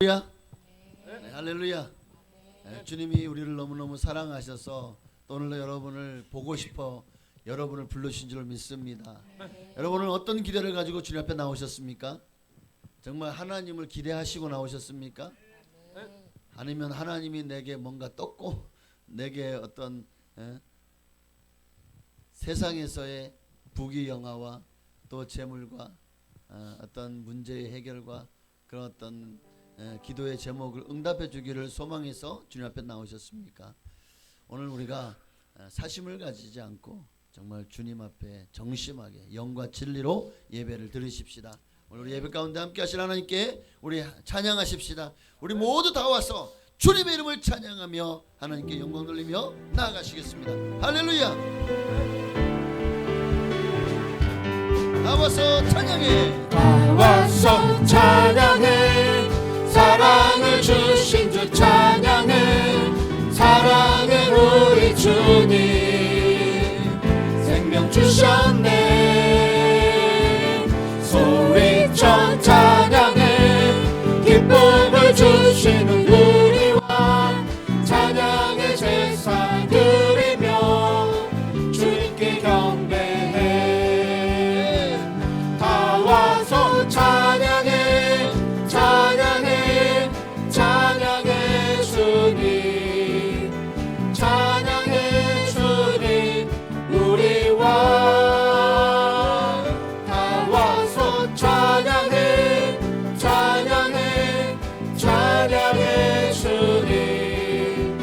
네, 할렐루야. 네, 주님이 우리를 너무너무 사랑하셔서 오늘 여러분을 보고 싶어 여러분을 부르신 줄 믿습니다. 여러분은 어떤 기대를 가지고 주님 앞에 나오셨습니까? 정말 하나님을 기대하시고 나오셨습니까? 아니면 하나님이 내게 뭔가 떴고 내게 어떤 세상에서의 부귀영화와 또 재물과 어떤 문제의 해결과 그런 어떤 기도의 제목을 응답해 주기를 소망해서 주님 앞에 나오셨습니까? 오늘 우리가 사심을 가지지 않고 정말 주님 앞에 정심하게 영과 진리로 예배를 드리십시다. 오늘 우리 예배 가운데 함께 하실 하나님께 우리 찬양하십시다. 우리 모두 다 와서 주님의 이름을 찬양하며 하나님께 영광 돌리며 나아가시겠습니다. 할렐루야. 나와서 찬양해. 나와서 찬양해. 사랑을 주신 주 찬양해. 사랑해 우리 주님. 생명 주셨네. 소리쳐 찬양해. 기쁨을 주시는 우리와 찬양의 제사 드리며 주님께 경배해. 다 와서 찬양해. 찬양해. 찬양해 주님. 찬양해 주님. 우리와 다 와서 찬양해. 찬양해. 찬양해 주님.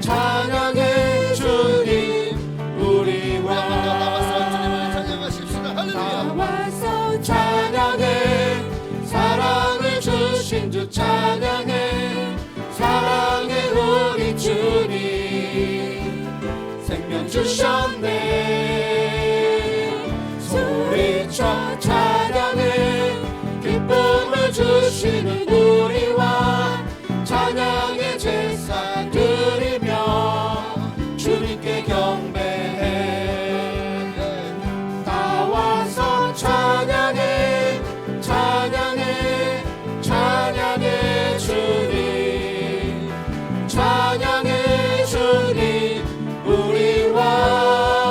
찬양해 주님. 우리와 나와서 주님을 찬양하십시다. 할렐루야. 나와서 찬양해. 사랑을 주신 주 찬양해. 사랑해 우리 주님. 생명 주셨네. 소리쳐 찬양해. 기쁨을 주시는 우리와 찬양의 제사 드리며 주님께 경배해. 다 와서 찬양해. 찬양해. 찬양해 주님. 찬양해 주님. 우리와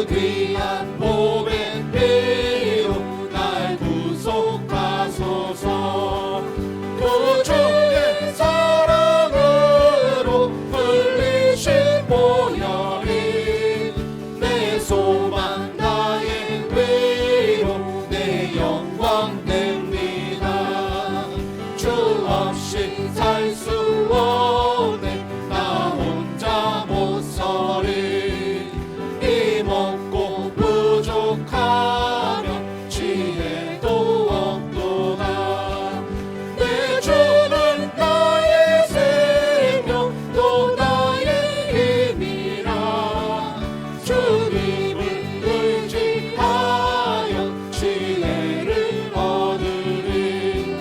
귀한 몸의 피로 날 구속하소서. 구주의 사랑으로 풀리신 보혈이 내 소망 나의 위로 내 영광 됩니다. 주 없이 살 수 없네 나 혼자 못 서리. 이 먹고 부족하면 지혜도 없도다. 내 주는 나의 생명 또 나의 힘이라. 주님을 의지하여 지혜를 얻으리.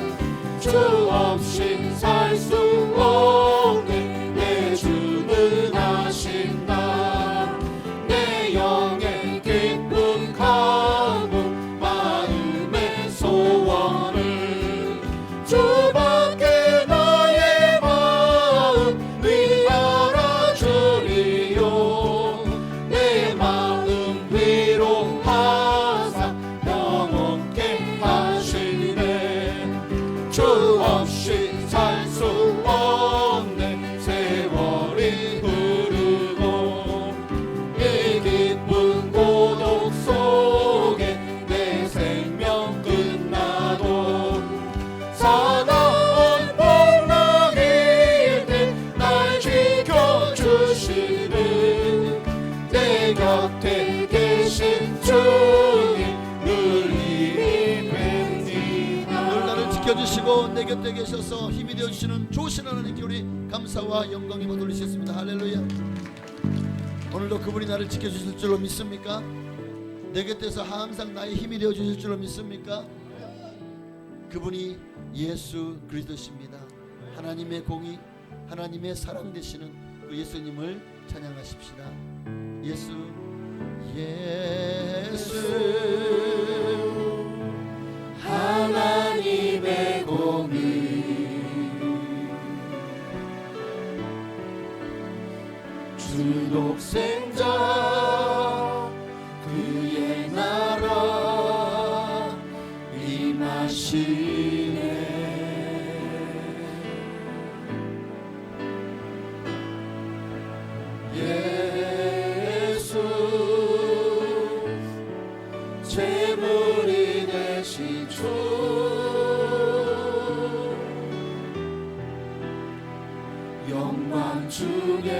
주 없이 살 수 없네 내 주는 하신다. 내 영의 기쁨 가문 마음의 소원을 주밖에 나의 마음이 알아주리요. 내 마음 위로하사 영원케 하시네. 주 없이 살 수 없네 세월이 흐르고 이 깊은 고독 속에 내 생명 끝나도 사나운 풍랑일 때 날 지켜주시는 내 곁에 계신 주님 늘 힘이 됩니다. 늘 나를 지켜주시고 내 곁에 계셔서 힘이 되어주시는 좋으신 하나님께 우리 감사와 영광이 돌리셨습니다. 할렐루야. 오늘도 그분이 나를 지켜주실 줄로 믿습니까? 내 곁에서 항상 나의 힘이 되어주실 줄로 믿습니까? 그분이 예수 그리스도십니다. 하나님의 공의, 하나님의 사랑 되시는 그 예수님을 찬양하십시다. 예수 하나님의 공의 주 독생자 그의 나라 임하시네. 예수 제물이 되신 주 영광 중에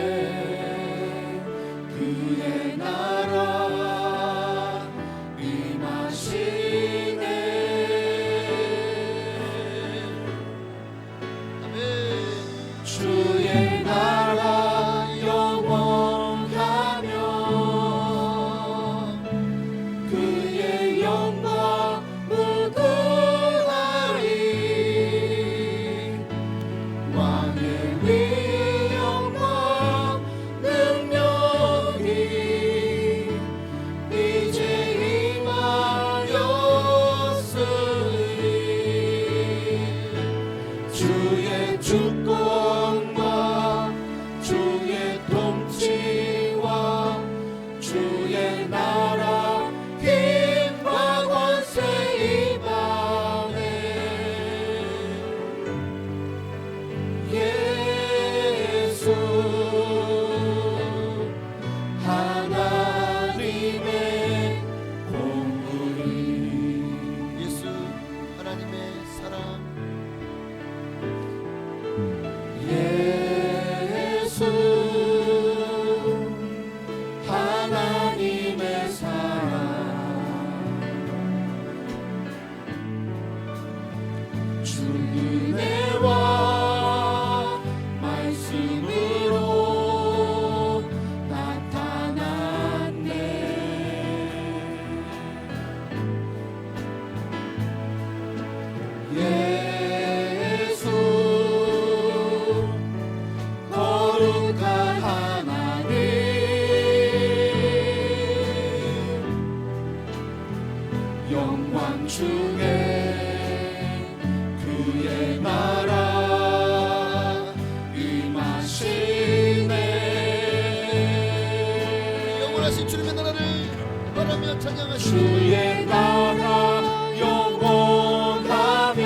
그의 나라 임하시네. 아멘. 주의 나라 영원하며 그의 영광 무궁하리. 왕의 위엄과 능력이 이제 임하였으니 주의 주권과 주의 통치와 주의 나라 힘과 권세 임하네. 예수 하나님의 공의 예수 하나님의 사랑 예수 하나님의 사랑 주 은혜와 말씀으로 나타났네. 예수 거룩한 하나님 영광 중에 그의 나라 임하시네. 영원하신 주님의 나라를 찬양하며 찬양하시며 주의 나라 영원하며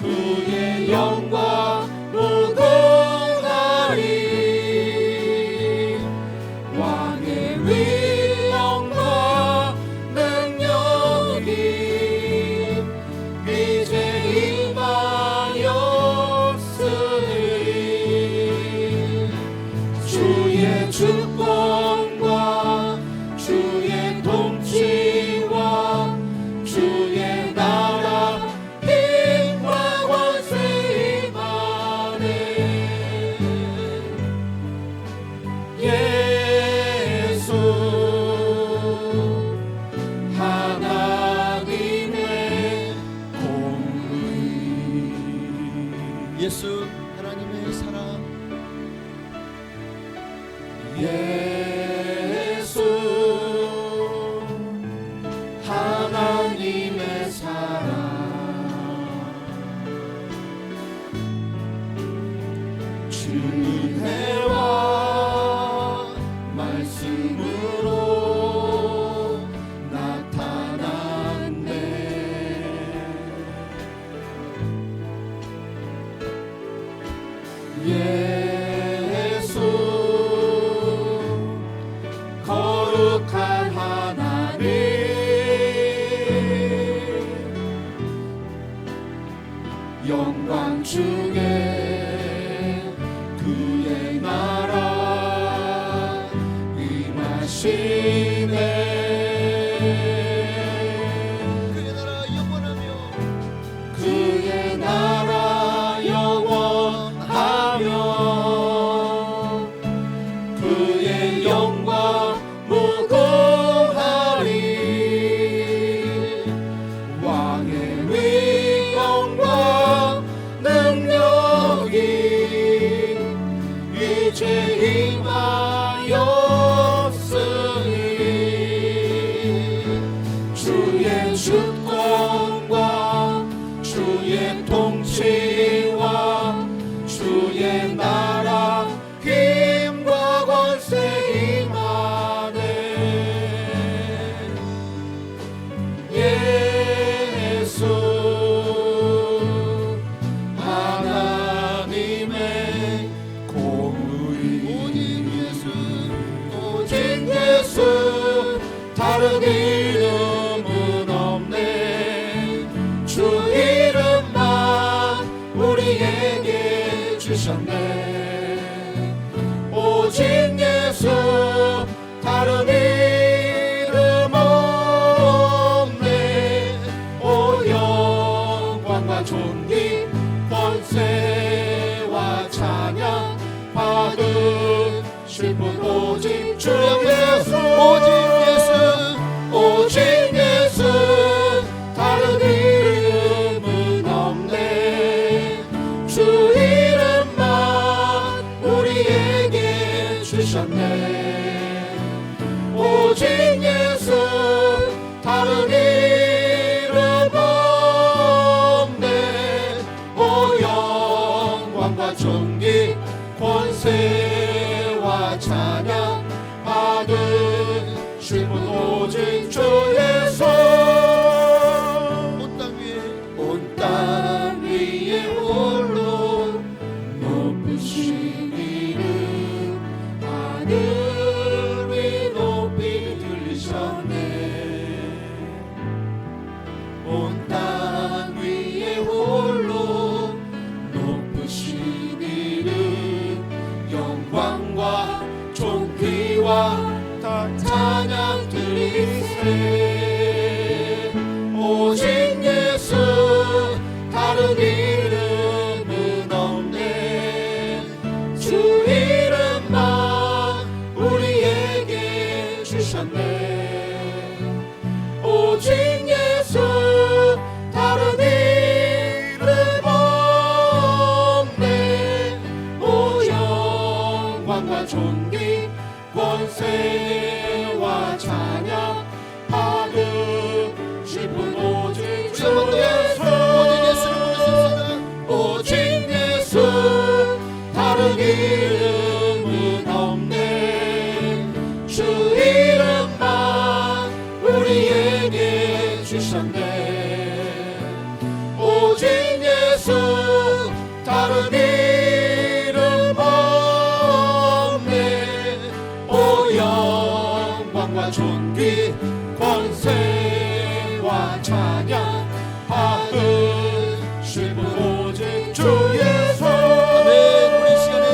그의 영광 무궁하리 왕의 위엄과 능력이 이제 임하였으니 주의 주권과 주의 통치와 주의 나라 힘과 권세 임하네 예수 하나님의 공의 예수 하나님의 사랑 예수 하나님의 사랑 주 은혜와 말씀으로 나타났네 예수 거룩한 하나님 영광 중에 그의 나라 임하시네 그의 나라 영원하며 그의 나라 영원하며 그의 영광 무궁하리 왕의 위엄과 능력이 이제 임하였으니 주의 주권과 주의 통치와 주의 나라 힘과 권세 임하네 예수 하나님의 공의 오직 예수 다른 이름은 없네 주 이름만 우리에게 주셨네 오직 예수 다른 이름 없네 오 영광과 존귀 권세와 찬양 받으실 분 오직 주 예수 오직 예수 다른 이름은 없네 주 이름만 우리에게 주셨네 오직 예수 다른 이름 없네 오 영광과 존귀 권세와 찬양 받으실 분 오직 주 예수 온 땅 위에 홀로 높으신 이름 하늘 위 높이 들리셨네 온 땅 위에 홀로 높으신 이름 영광과 존귀와 다 찬양 드리세 오직 예수 다른 이름은 없네 주 이름만 우리에게 주셨네 오직 예수 다른 이름 없네 오 영광과 존귀 권세와 찬양 받으실 분 오직 주 예수 오직 예수 다른 이름은 없네 주 영광과 존귀 권세와 찬양 받으실 분 오직 주 예수. 아멘. 우리 시간에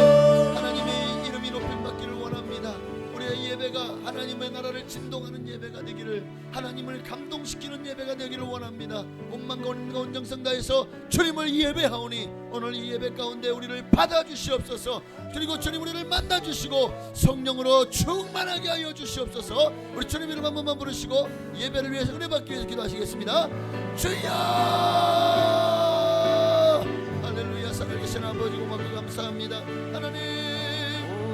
하나님의 이름이 높임 받기를 원합니다. 우리의 예배가 하나님의 나라를 진동하는 예배가 되기를, 하나님을 감동시키는 예배가 되기를 원합니다. 온 마음과 온 정성 다해서 주님을 예배하오니 오늘 이 예배 가운데 우리를 받아주시옵소서. 그리고 주님 우리를 만나주시고 성령으로 충만하게 하여 주시옵소서. 우리 주님 이름 한 번만 부르시고 예배를 위해서 은혜 받기 위해서 기도하시겠습니다. 주여 할렐루야. 살아계신 아버지 고맙고 감사합니다. 하나님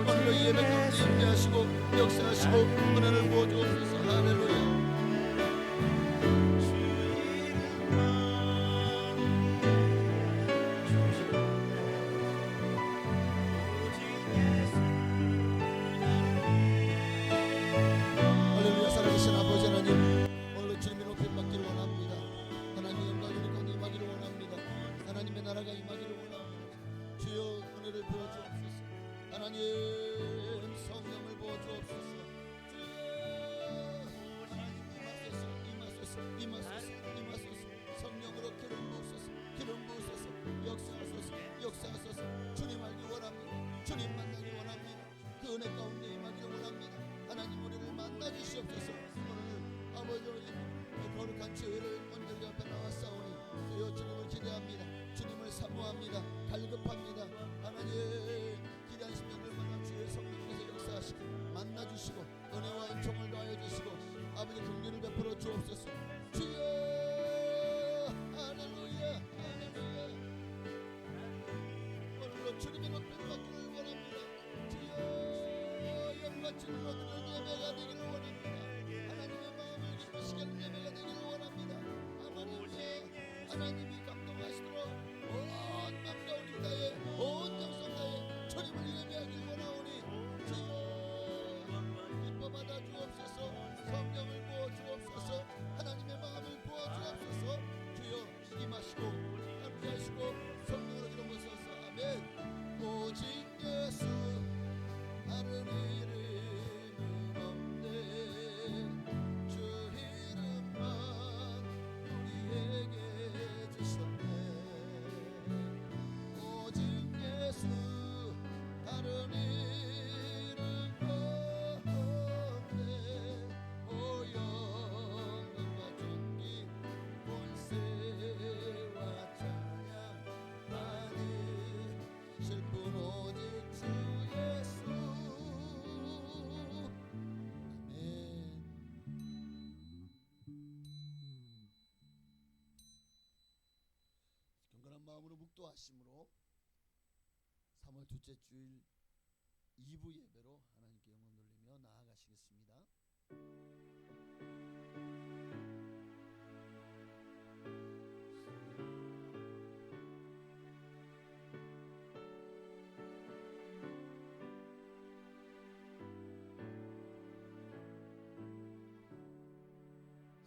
오늘 이 예배 가운데 임재하시고 역사하시고 은혜를 부어주옵소서. 할렐루야. 할렐루야. 살아계신 아버지 하나님 오늘도 주님의 높임 받기를 원합니다. 하나님의 영광이 우리 가운데 임하기를 원합니다. 하나님의 나라가 임하기를 원합니다. 주여 은혜를 부어주옵소서. 하나님 성령을 부어주옵소서. 주여 임하소서 임하소서 임하소서. 성령으로 기름 부으소서 기름 부으소서. 역사하소서 역사하소서. 주님 알기 원합니다. 주님 만나기 원합니다. 그 은혜 가운데 임하기를 원합니다. 하나님 우리를 만나주시옵소서. 오늘 아버지 거룩한 주의를 온전히 앞에 나왔사오니 주여 주님을 기대합니다. 주님을 사모합니다. 갈급합니다. 하나님 기대한 심령을 만나 주의 성령께서 역사하시고 만나주시고 은혜와 은총을 더하여 주시고 아버지 긍휼을 베풀어 주옵소서. 주여 할렐루야 할렐루야. 오늘로 주님의 높임 받기를 원합니다. 주여 영과 진리로 드리는 예배가 되기를 원합니다. 하나님의 마음을 기쁘시게 하는 예배가 되기를 원합니다. 하나님이 감동하시도록 온 마음과 온 힘다에 온 정성 다에 주님을 예배하기를 원하오니 주여 기뻐 받아 주옵소서. 성령을 부어 주옵소서. 하나님의 마음을 부어 주옵소서. 주여 임하시고 함께하시고 성령으로 기름 부으소서. 아멘. 오직 예수 다른 이름은 없네. 주 이름만 우리에게 주셨네. 오직 예수 다른 이름 없네. 오 영광과 존귀 권세와 찬양 받으실 분 오직 주 예수. 아멘. 경건한 마음으로 묵도하심으로 3월 둘째 주일 2부 예배로 하나님께 영광 돌리며 나아가시겠습니다.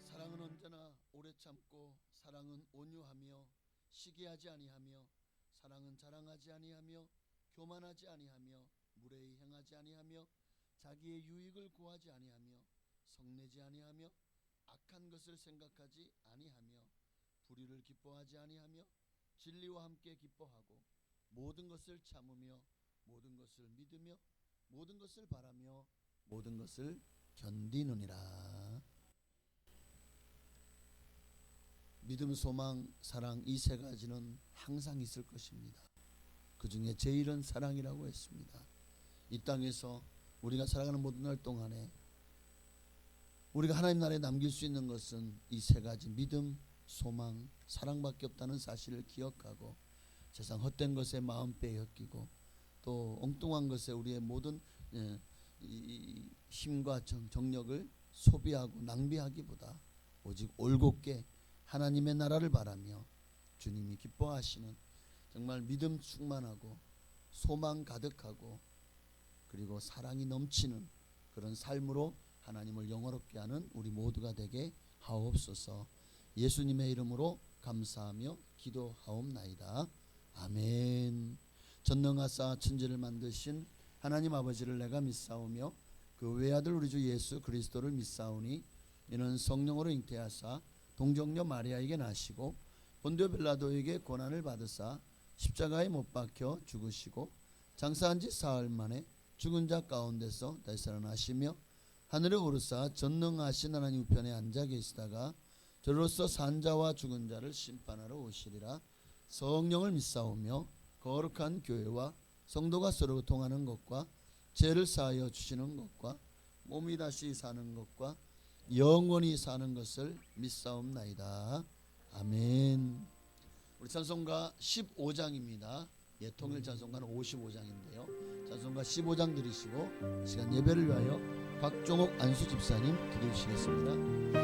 사랑은 언제나 오래 참고 사랑은 온유하며 시기하지 아니하며 사랑은 자랑하지 아니하며 교만하지 아니하며 무례히 행하지 아니하며 자기의 유익을 구하지 아니하며 성내지 아니하며 악한 것을 생각하지 아니하며 불의를 기뻐하지 아니하며 진리와 함께 기뻐하고 모든 것을 참으며 모든 것을 믿으며 모든 것을 바라며 모든 것을 견디느니라. 믿음, 소망, 사랑 이 세 가지는 항상 있을 것입니다. 그 중에 제일은 사랑이라고 했습니다. 이 땅에서 우리가 살아가는 모든 날 동안에 우리가 하나님 나라에 남길 수 있는 것은 이 세 가지 믿음, 소망, 사랑밖에 없다는 사실을 기억하고 세상 헛된 것에 마음 빼앗기고 또 엉뚱한 것에 우리의 모든 이 힘과 정력을 소비하고 낭비하기보다 오직 올곧게 하나님의 나라를 바라며 주님이 기뻐하시는 정말 믿음 충만하고 소망 가득하고 그리고 사랑이 넘치는 그런 삶으로 하나님을 영화롭게 하는 우리 모두가 되게 하옵소서. 예수님의 이름으로 감사하며 기도하옵나이다. 아멘. 전능하사 천지를 만드신 하나님 아버지를 내가 믿사오며 그 외아들 우리 주 예수 그리스도를 믿사오니 이는 성령으로 잉태하사 동정녀 마리아에게 나시고 본디오 빌라도에게 고난을 받으사 십자가에 못 박혀 죽으시고 장사한 지 사흘 만에 죽은 자 가운데서 다시 살아나시며 하늘에 오르사 전능하신 하나님 우편에 앉아 계시다가 저로서 산 자와 죽은 자를 심판하러 오시리라. 성령을 믿사오며 거룩한 교회와 성도가 서로 통하는 것과 죄를 사하여 주시는 것과 몸이 다시 사는 것과 영원히 사는 것을 믿사옵나이다. 아멘. 우리 찬송가 15장입니다. 예, 통일 찬송가는 55장인데요. 찬송가 15장 들으시고 시간 예배를 위하여 박종옥 안수 집사님 기도해 주시겠습니다.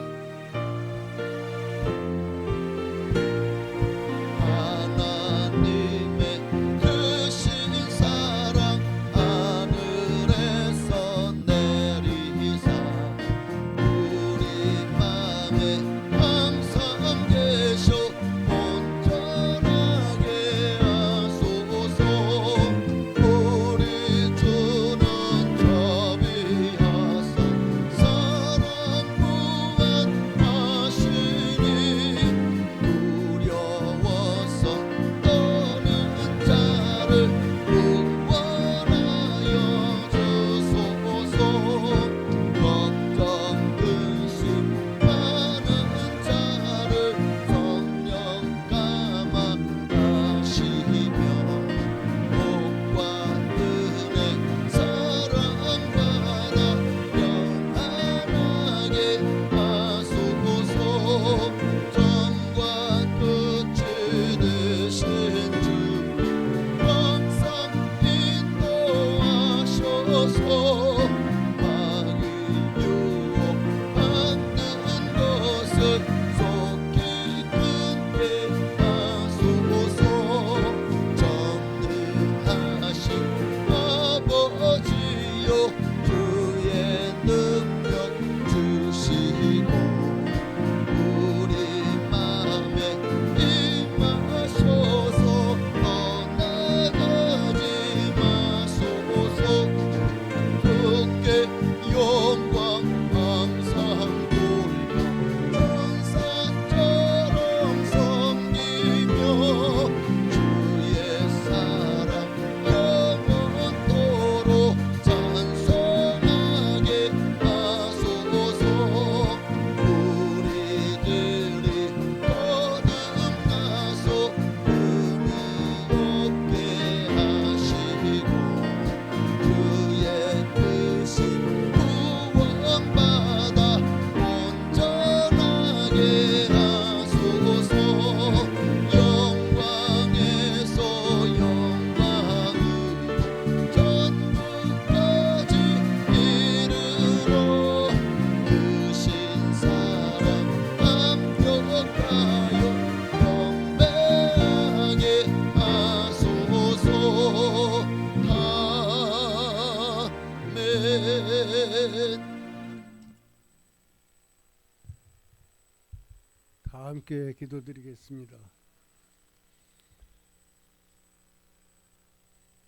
다 함께 기도드리겠습니다.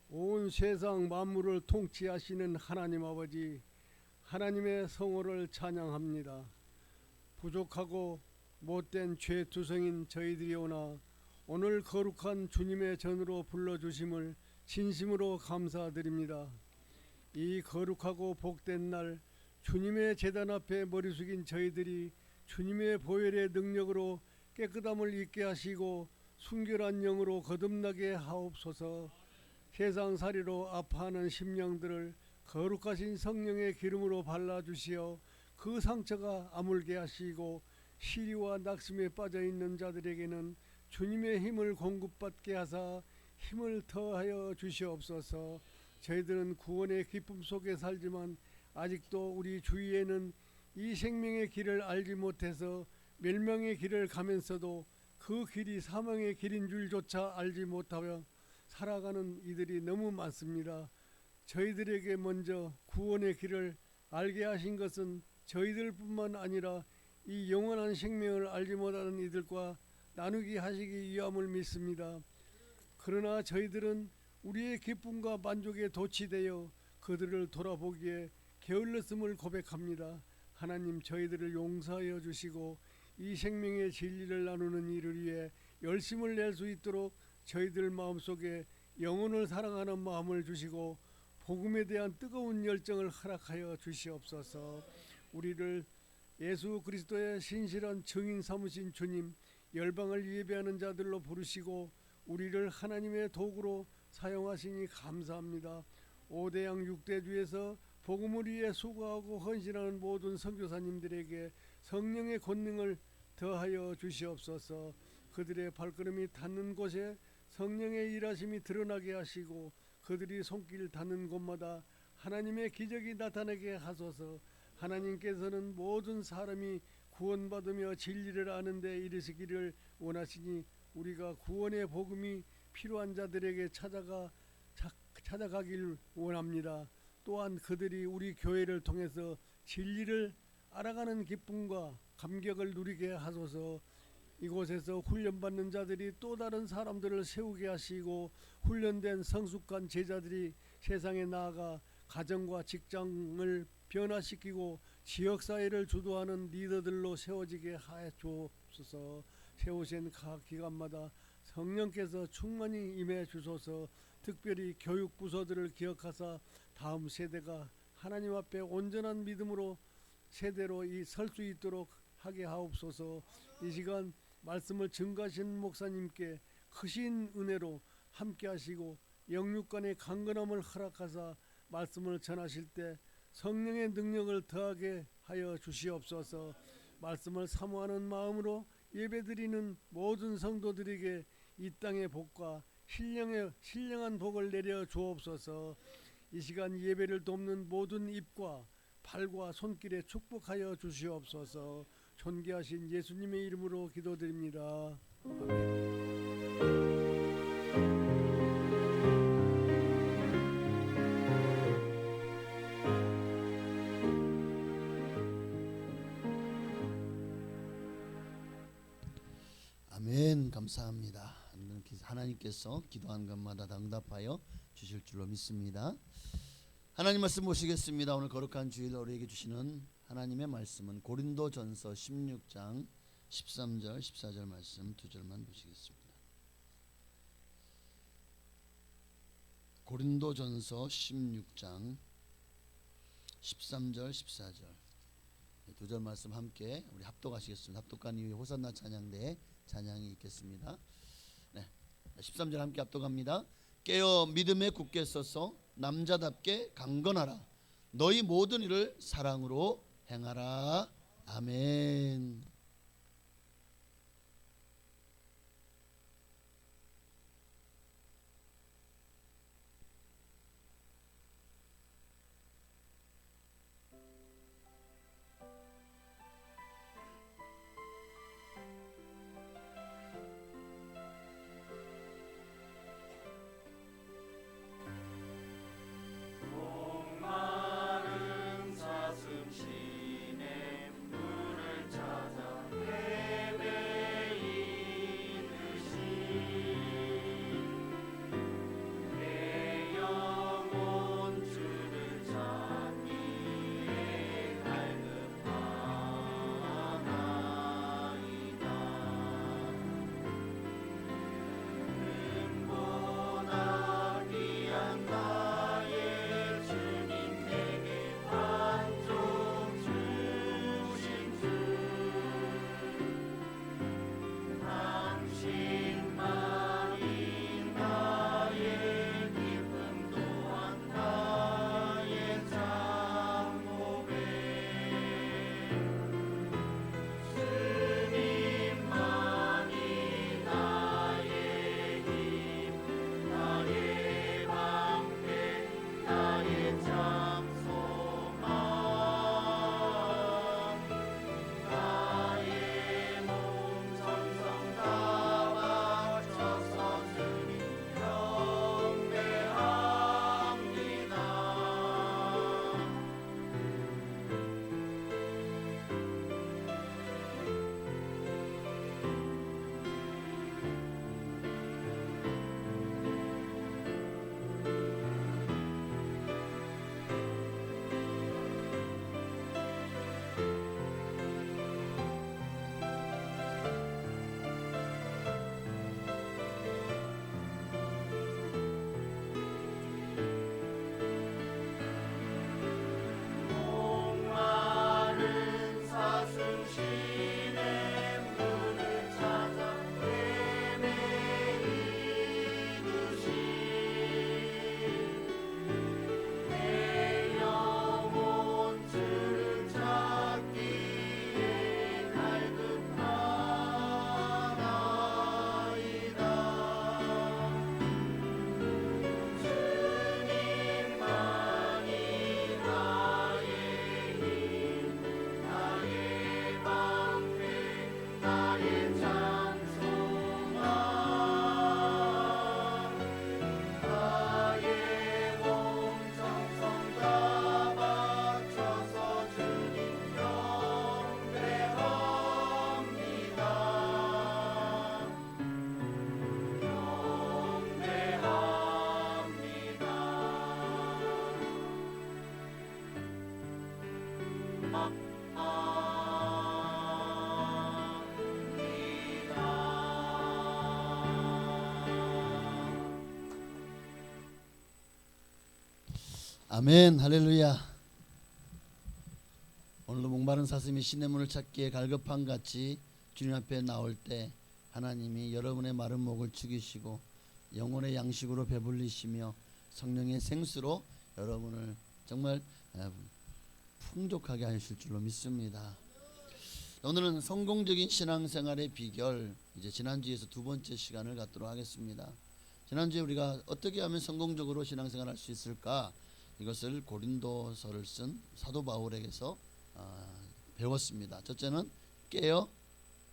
온 세상 만물을 통치하시는 하나님 아버지, 하나님의 성호를 찬양합니다. 부족하고 못된 죄투성인 저희들이 오나 오늘 거룩한 주님의 전으로 불러주심을 진심으로 감사드립니다. 이 거룩하고 복된 날 주님의 제단 앞에 머리 숙인 저희들이 주님의 보혈의 능력으로 깨끗함을 잊게 하시고 순결한 영으로 거듭나게 하옵소서. 세상살이로 아파하는 심령들을 거룩하신 성령의 기름으로 발라주시어 그 상처가 아물게 하시고 시리와 낙심에 빠져있는 자들에게는 주님의 힘을 공급받게 하사 힘을 더하여 주시옵소서. 저희들은 구원의 기쁨 속에 살지만 아직도 우리 주위에는 이 생명의 길을 알지 못해서 멸망의 길을 가면서도 그 길이 사망의 길인 줄조차 알지 못하며 살아가는 이들이 너무 많습니다. 저희들에게 먼저 구원의 길을 알게 하신 것은 저희들뿐만 아니라 이 영원한 생명을 알지 못하는 이들과 나누게 하시기 위함을 믿습니다. 그러나 저희들은 우리의 기쁨과 만족에 도취되어 그들을 돌아보기에 게을렀음을 고백합니다. 하나님, 저희들을 용서하여 주시고 이 생명의 진리를 나누는 일을 위해 열심을 낼 수 있도록 저희들 마음속에 영혼을 사랑하는 마음을 주시고 복음에 대한 뜨거운 열정을 허락하여 주시옵소서. 우리를 예수 그리스도의 신실한 증인 삼으신 주님, 열방을 예배하는 자들로 부르시고 우리를 하나님의 도구로 사용하시니 감사합니다. 5대양 6대주에서 복음을 위해 수고하고 헌신하는 모든 선교사님들에게 성령의 권능을 더하여 주시옵소서. 그들의 발걸음이 닿는 곳에 성령의 일하심이 드러나게 하시고 그들이 손길 닿는 곳마다 하나님의 기적이 나타나게 하소서. 하나님께서는 모든 사람이 구원받으며 진리를 아는 데 이르시기를 원하시니 우리가 구원의 복음이 필요한 자들에게 찾아가길 원합니다. 또한 그들이 우리 교회를 통해서 진리를 알아가는 기쁨과 감격을 누리게 하소서. 이곳에서 훈련받는 자들이 또 다른 사람들을 세우게 하시고 훈련된 성숙한 제자들이 세상에 나아가 가정과 직장을 변화시키고 지역사회를 주도하는 리더들로 세워지게 하여 주옵소서. 세우신 각 기관마다 성령께서 충만히 임해 주소서. 특별히 교육 부서들을 기억하사 다음 세대가 하나님 앞에 온전한 믿음으로 세대로 설 수 있도록 하게 하옵소서. 이 시간 말씀을 증거하신 목사님께 크신 은혜로 함께 하시고 영육간의 강건함을 허락하사 말씀을 전하실 때 성령의 능력을 더하게 하여 주시옵소서. 말씀을 사모하는 마음으로 예배드리는 모든 성도들에게 이 땅의 복과 신령한 복을 내려 주옵소서. 이 시간 예배를 돕는 모든 입과 발과 손길에 축복하여 주시옵소서. 존귀하신 예수님의 이름으로 기도드립니다. 아멘. 아멘. 감사합니다. 하나님께서 기도한 것마다 다 응답하여 주실 줄로 믿습니다. 하나님 말씀 보시겠습니다. 오늘 거룩한 주일 우리에게 주시는 하나님의 말씀은 고린도전서 16장 13절 14절 말씀 두 절만 보시겠습니다. 고린도전서 16장 13절 14절 두 절 말씀 함께 우리 합독하시겠습니다. 합독한 이후에 호산나 찬양대에 찬양이 있겠습니다. 네, 13절 함께 합독합니다. 깨어 믿음에 굳게 서서 남자답게 강건하라. 너희 모든 일을 사랑으로 행하라. 아멘. 목마른 사슴 시냇 물을 찾아 아멘. 할렐루야. 오늘도 목마른 사슴이 시냇물을 찾기에 갈급한 같이 주님 앞에 나올 때 하나님이 여러분의 마른 목을 축이시고 영혼의 양식으로 배불리시며 성령의 생수로 여러분을 정말 풍족하게 하실 줄로 믿습니다. 오늘은 성공적인 신앙생활의 비결, 이제 지난주에서 두 번째 시간을 갖도록 하겠습니다. 지난주에 우리가 어떻게 하면 성공적으로 신앙생활 할 수 있을까, 이것을 고린도서를 쓴 사도 바울에게서 배웠습니다. 첫째는 깨어,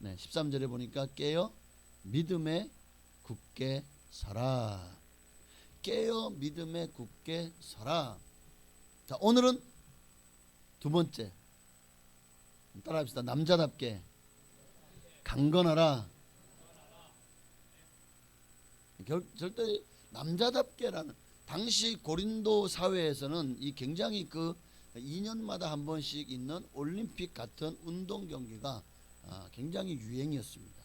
13절에 보니까 깨어 믿음에 굳게 서라. 깨어 믿음에 굳게 서라. 자, 오늘은 두 번째, 따라합시다. 남자답게 강건하라. 절대 남자답게라는, 당시 고린도 사회에서는 이 굉장히 2년마다 한 번씩 있는 올림픽 같은 운동 경기가 굉장히 유행이었습니다.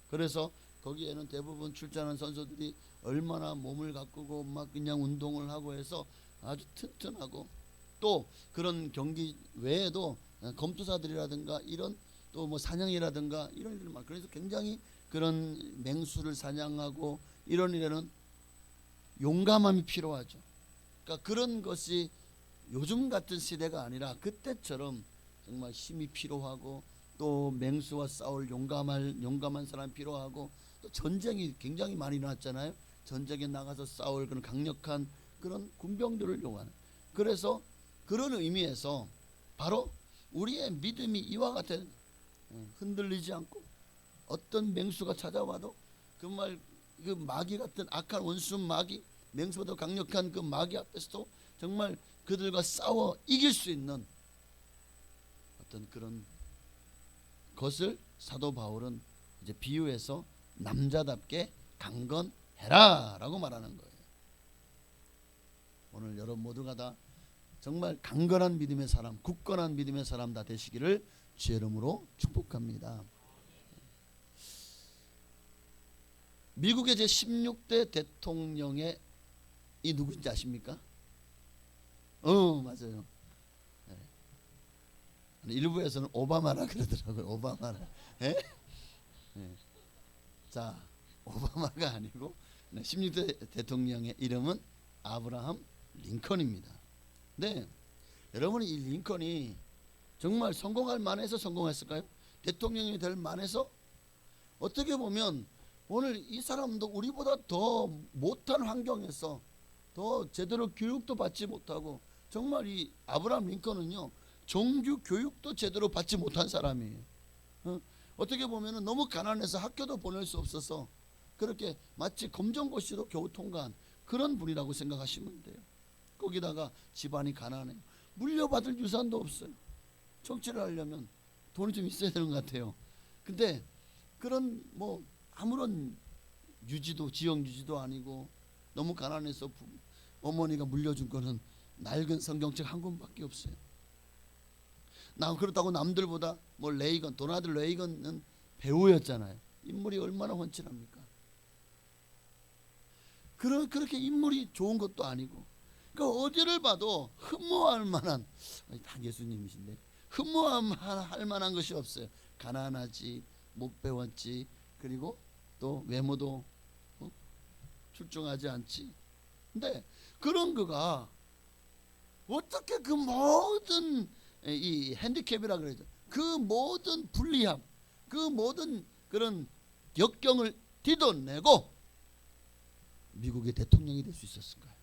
그래서 거기에는 대부분 출전하는 선수들이 얼마나 몸을 가꾸고 막 그냥 운동을 하고 해서 아주 튼튼하고, 또 그런 경기 외에도 검투사들이라든가 이런 또 뭐 사냥이라든가 이런 일들 막, 그래서 굉장히 그런 맹수를 사냥하고 이런 일에는 용감함이 필요하죠. 그러니까 그런 것이 요즘 같은 시대가 아니라 그때처럼 정말 힘이 필요하고, 또 맹수와 싸울 용감한 사람이 필요하고, 또 전쟁이 굉장히 많이 일어났잖아요. 전쟁에 나가서 싸울 그런 강력한 그런 군병들을 요구하는. 그래서 그런 의미에서 바로 우리의 믿음이 이와 같은 흔들리지 않고, 어떤 맹수가 찾아와도 정말 그 마귀 같은 악한 원수 마귀, 맹수보다 강력한 그 마귀 앞에서도 정말 그들과 싸워 이길 수 있는 어떤 그런 것을 사도 바울은 이제 비유해서 남자답게 강건해라 라고 말하는 거예요. 오늘 여러분 모두가 다 정말 강건한 믿음의 사람, 굳건한 믿음의 사람 다 되시기를 주의 이름으로 축복합니다. 미국의 제16대 대통령의 이 누구인지 아십니까? 맞아요. 일부에서는 오바마라 그러더라고요. 오바마라. 자, 오바마가 아니고 16대 대통령의 이름은 아브라함 링컨입니다. 네, 여러분이 이 링컨이 정말 성공할 만해서 성공했을까요? 대통령이 될 만해서? 어떻게 보면 오늘 이 사람도 우리보다 더 못한 환경에서 더 제대로 교육도 받지 못하고, 정말 이 아브라함 링컨은요, 정규 교육도 제대로 받지 못한 사람이에요. 어떻게 보면 너무 가난해서 학교도 보낼 수 없어서 그렇게 마치 검정고시도 겨우 통과한 그런 분이라고 생각하시면 돼요. 거기다가 집안이 가난해요. 물려받을 유산도 없어요. 정치를 하려면 돈이 좀 있어야 되는 것 같아요. 근데 그런 뭐 아무런 유지도, 지역 유지도 아니고, 너무 가난해서 어머니가 물려준 거는 낡은 성경책 한 권밖에 없어요. 그렇다고 남들보다 뭐 도나드 레이건은 배우였잖아요. 인물이 얼마나 훤칠합니까? 그렇게 인물이 좋은 것도 아니고, 그러니까 어디를 봐도 흠모할 만한, 다 예수님이신데 흠모할 만한 것이 없어요. 가난하지, 못 배웠지, 그리고 또 외모도 출중하지 않지. 근데 그런 그가 어떻게 그 모든 이 핸디캡이라 그러죠. 그 모든 불리함, 그 모든 그런 역경을 뒤덮내고 미국의 대통령이 될 수 있었을까요?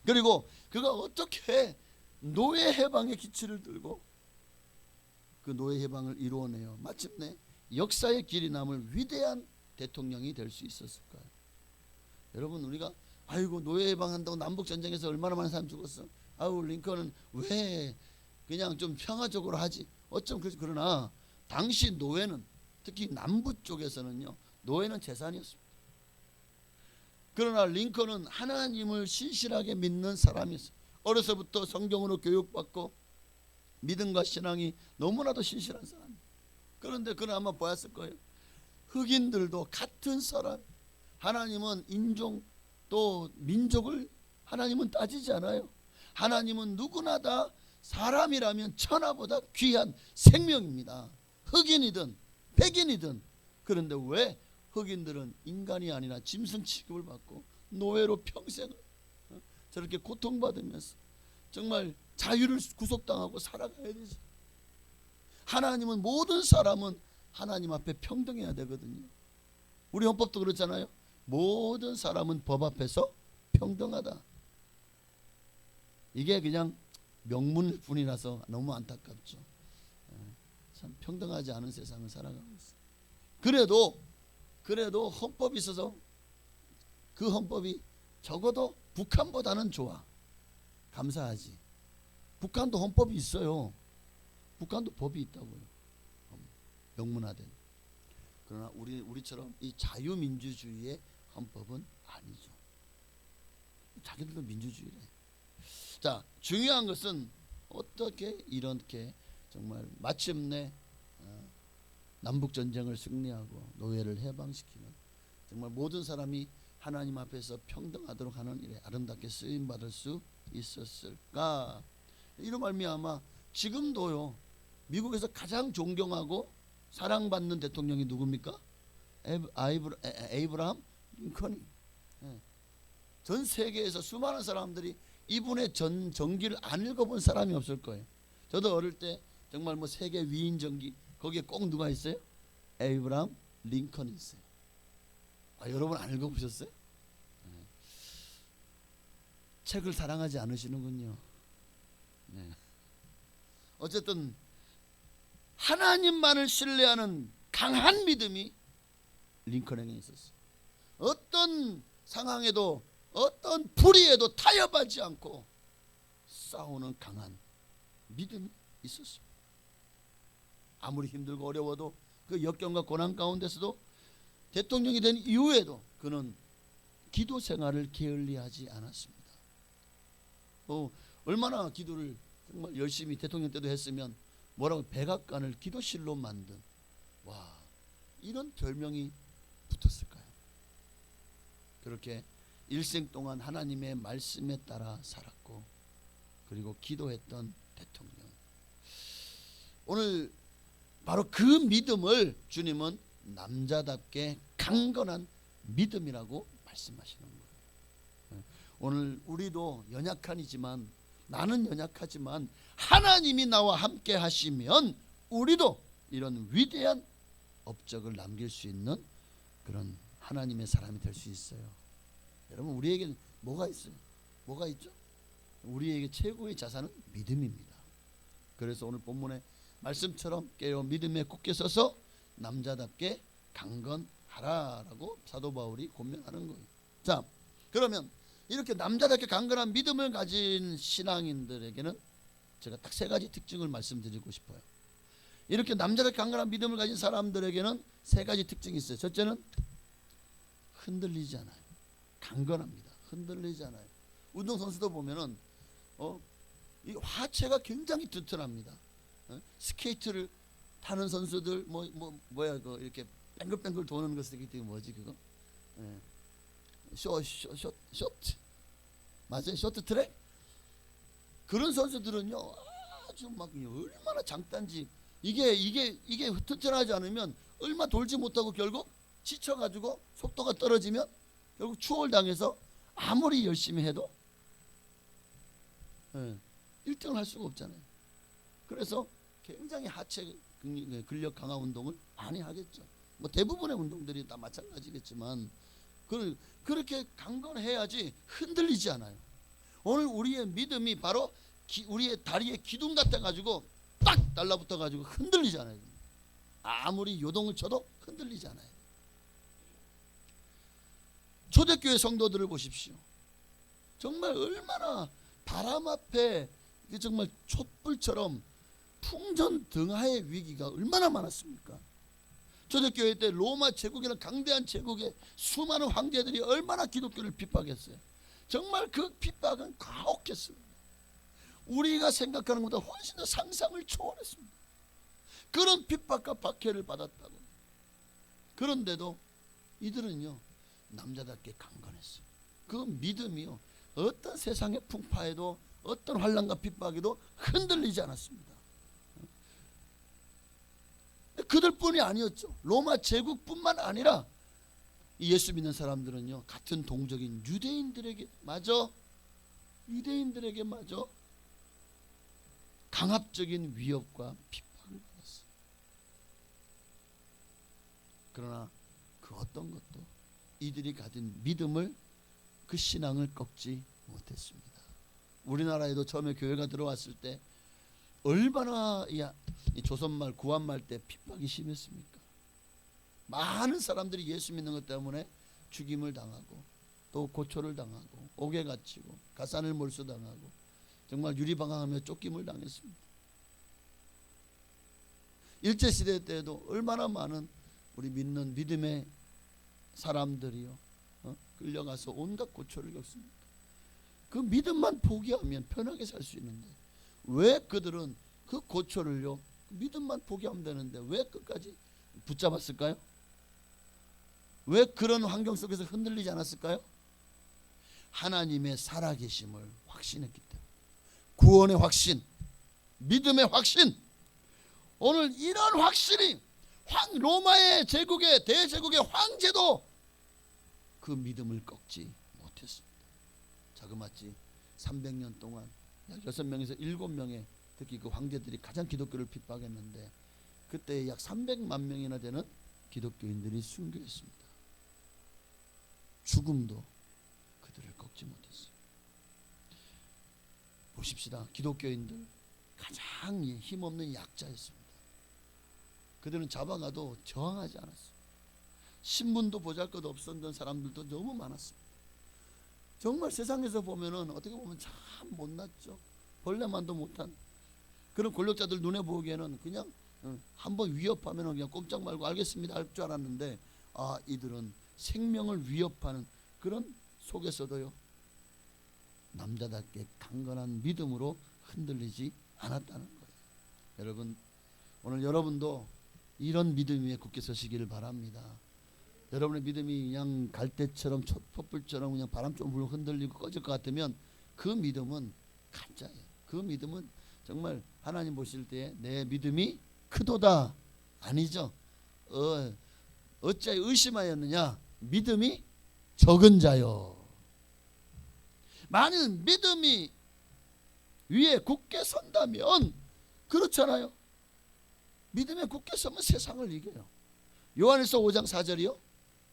그리고 그가 어떻게 노예 해방의 기치를 들고 그 노예 해방을 이루어내요. 마침내 역사의 길이 남을 위대한 대통령이 될 수 있었을까요? 여러분, 우리가 아이고 노예 해방한다고 남북 전쟁에서 얼마나 많은 사람 죽었어. 아우 링컨은 왜 그냥 좀 평화적으로 하지. 어쩜 그렇지. 그러나 당시 노예는, 특히 남부 쪽에서는요, 노예는 재산이었습니다. 그러나 링컨은 하나님을 신실하게 믿는 사람이었어요. 어려서부터 성경으로 교육받고 믿음과 신앙이 너무나도 신실한 사람. 그런데 그는 아마 보았을 거예요. 흑인들도 같은 사람. 하나님은 인종 또 민족을 하나님은 따지지 않아요. 하나님은 누구나 다 사람이라면 천하보다 귀한 생명입니다. 흑인이든 백인이든. 그런데 왜 흑인들은 인간이 아니라 짐승 취급을 받고 노예로 평생을 저렇게 고통받으면서 정말 자유를 구속당하고 살아가야 되지. 하나님은 모든 사람은 하나님 앞에 평등해야 되거든요. 우리 헌법도 그렇잖아요. 모든 사람은 법 앞에서 평등하다. 이게 그냥 명문일 뿐이라서 너무 안타깝죠. 참 평등하지 않은 세상을 살아가고 있어요. 그래도 헌법이 있어서 그 헌법이 적어도 북한보다는 좋아. 감사하지. 북한도 헌법이 있어요. 북한도 법이 있다고요. 명문화된. 그러나 우리처럼 이 자유민주주의의 헌법은 아니죠. 자기들도 민주주의래. 자, 중요한 것은 어떻게 이렇게 정말 마침내 남북 전쟁을 승리하고 노예를 해방시키는 정말 모든 사람이 하나님 앞에서 평등하도록 하는 일에 아름답게 쓰임 받을 수 있었을까? 이런 말미암아 지금도요, 미국에서 가장 존경하고 사랑받는 대통령이 누굽니까? 에이브라함 링컨이. 전 세계에서 수많은 사람들이 이분의 전기를 안 읽어본 사람이 없을 거예요. 저도 어릴 때 정말 뭐 세계 위인 전기 거기에 꼭 누가 있어요? 에이브라함 링컨이 있어요. 여러분 안 읽어보셨어요? 책을 사랑하지 않으시는군요. 어쨌든 하나님만을 신뢰하는 강한 믿음이 링컨에게 있었어요. 어떤 상황에도 어떤 불의에도 타협하지 않고 싸우는 강한 믿음이 있었습니다. 아무리 힘들고 어려워도 그 역경과 고난 가운데서도 대통령이 된 이후에도 그는 기도 생활을 게을리하지 않았습니다. 얼마나 기도를 정말 열심히 대통령 때도 했으면 뭐라고 백악관을 기도실로 만든, 와, 이런 별명이 붙었을까요? 그렇게 일생 동안 하나님의 말씀에 따라 살았고 그리고 기도했던 대통령. 오늘 바로 그 믿음을 주님은 남자답게 강건한 믿음이라고 말씀하시는 거예요. 오늘 우리도 연약한이지만, 나는 연약하지만 하나님이 나와 함께 하시면 우리도 이런 위대한 업적을 남길 수 있는 그런 하나님의 사람이 될 수 있어요. 여러분, 우리에게는 뭐가 있어요? 뭐가 있죠? 우리에게 최고의 자산은 믿음입니다. 그래서 오늘 본문의 말씀처럼 깨어 믿음에 굳게 서서 남자답게 강건하라라고 사도 바울이 권면하는 거예요. 자, 그러면 이렇게 남자답게 강건한 믿음을 가진 신앙인들에게는 제가 딱 세 가지 특징을 말씀드리고 싶어요. 이렇게 남자답게 강건한 믿음을 가진 사람들에게는 세 가지 특징이 있어요. 첫째는 흔들리지 않아요. 강건합니다. 흔들리지 않아요. 운동선수도 보면은 이 하체가 굉장히 튼튼합니다. 스케이트를 타는 선수들 뭐야 그 이렇게 뱅글뱅글 도는 거 스케이트 뭐지 그거? 쇼트 맞아요. 쇼트트랙. 그런 선수들은요 아주 막 얼마나 장단지 이게 튼튼하지 않으면 얼마 돌지 못하고 결국 지쳐가지고 속도가 떨어지면 결국 추월당해서 아무리 열심히 해도 1등을 할 수가 없잖아요. 그래서 굉장히 하체 근력 강화 운동을 많이 하겠죠. 뭐 대부분의 운동들이 다 마찬가지겠지만 그렇게 강건해야지 흔들리지 않아요. 오늘 우리의 믿음이 바로 우리의 다리에 기둥 같아 가지고 딱 달라붙어 가지고 흔들리지 않아요. 아무리 요동을 쳐도 흔들리지 않아요. 초대교회 성도들을 보십시오. 정말 얼마나 바람 앞에 정말 촛불처럼 풍전등하의 위기가 얼마나 많았습니까? 초대교회 때 로마 제국이라는 강대한 제국의 수많은 황제들이 얼마나 기독교를 핍박했어요. 정말 그 핍박은 가혹했습니다. 우리가 생각하는 것보다 훨씬 더 상상을 초월했습니다. 그런 핍박과 박해를 받았다고. 그런데도 이들은요 남자답게 강건했어요. 그 믿음이요 어떤 세상의 풍파에도 어떤 환난과 핍박에도 흔들리지 않았습니다. 그들뿐이 아니었죠. 로마 제국뿐만 아니라 예수 믿는 사람들은요, 같은 동족인 유대인들에게 마저 강압적인 위협과 핍박을 받았어요. 그러나 그 어떤 것도 이들이 가진 믿음을, 그 신앙을 꺾지 못했습니다. 우리나라에도 처음에 교회가 들어왔을 때 얼마나 이 조선말 구한말 때 핍박이 심했습니까? 많은 사람들이 예수 믿는 것 때문에 죽임을 당하고 또 고초를 당하고 옥에 갇히고 가산을 몰수당하고 정말 유리방황하며 쫓김을 당했습니다. 일제시대 때에도 얼마나 많은 우리 믿는 믿음의 사람들이요, 끌려가서 온갖 고초를 겪습니다. 그 믿음만 포기하면 편하게 살 수 있는데 왜 그들은 그 고초를요, 믿음만 포기하면 되는데 왜 끝까지 붙잡았을까요? 왜 그런 환경 속에서 흔들리지 않았을까요? 하나님의 살아계심을 확신했기 때문에. 구원의 확신, 믿음의 확신. 오늘 이런 확신이 로마의 제국의 대제국의 황제도 그 믿음을 꺾지 못했습니다. 자그마치 300년 동안 약 6명에서 7명의 특히 그 황제들이 가장 기독교를 핍박했는데 그때 약 300만 명이나 되는 기독교인들이 순교했습니다. 죽음도 그들을 꺾지 못했어요. 보십시다. 기독교인들 가장 힘없는 약자였습니다. 그들은 잡아가도 저항하지 않았어요. 신분도 보잘것 없었던 사람들도 너무 많았습니다. 정말 세상에서 보면은 어떻게 보면 참 못났죠. 벌레만도 못한 그런 권력자들 눈에 보기에는 그냥 한번 위협하면 그냥 꼼짝 말고 알겠습니다 할 줄 알았는데, 이들은 생명을 위협하는 그런 속에서도요, 남자답게 강건한 믿음으로 흔들리지 않았다는 거예요. 여러분, 오늘 여러분도 이런 믿음 위에 굳게 서시기를 바랍니다. 여러분의 믿음이 그냥 갈대처럼 촛불처럼 그냥 바람 좀 불고 흔들리고 꺼질 것 같으면 그 믿음은 가짜예요. 그 믿음은 정말 하나님 보실 때에 내 믿음이 크도다 아니죠. 어찌하여 의심하였느냐, 믿음이 적은 자요. 많은 믿음이 위에 굳게 선다면, 그렇잖아요. 믿음에 굳게 서면 세상을 이겨요. 요한일서 5장 4절이요.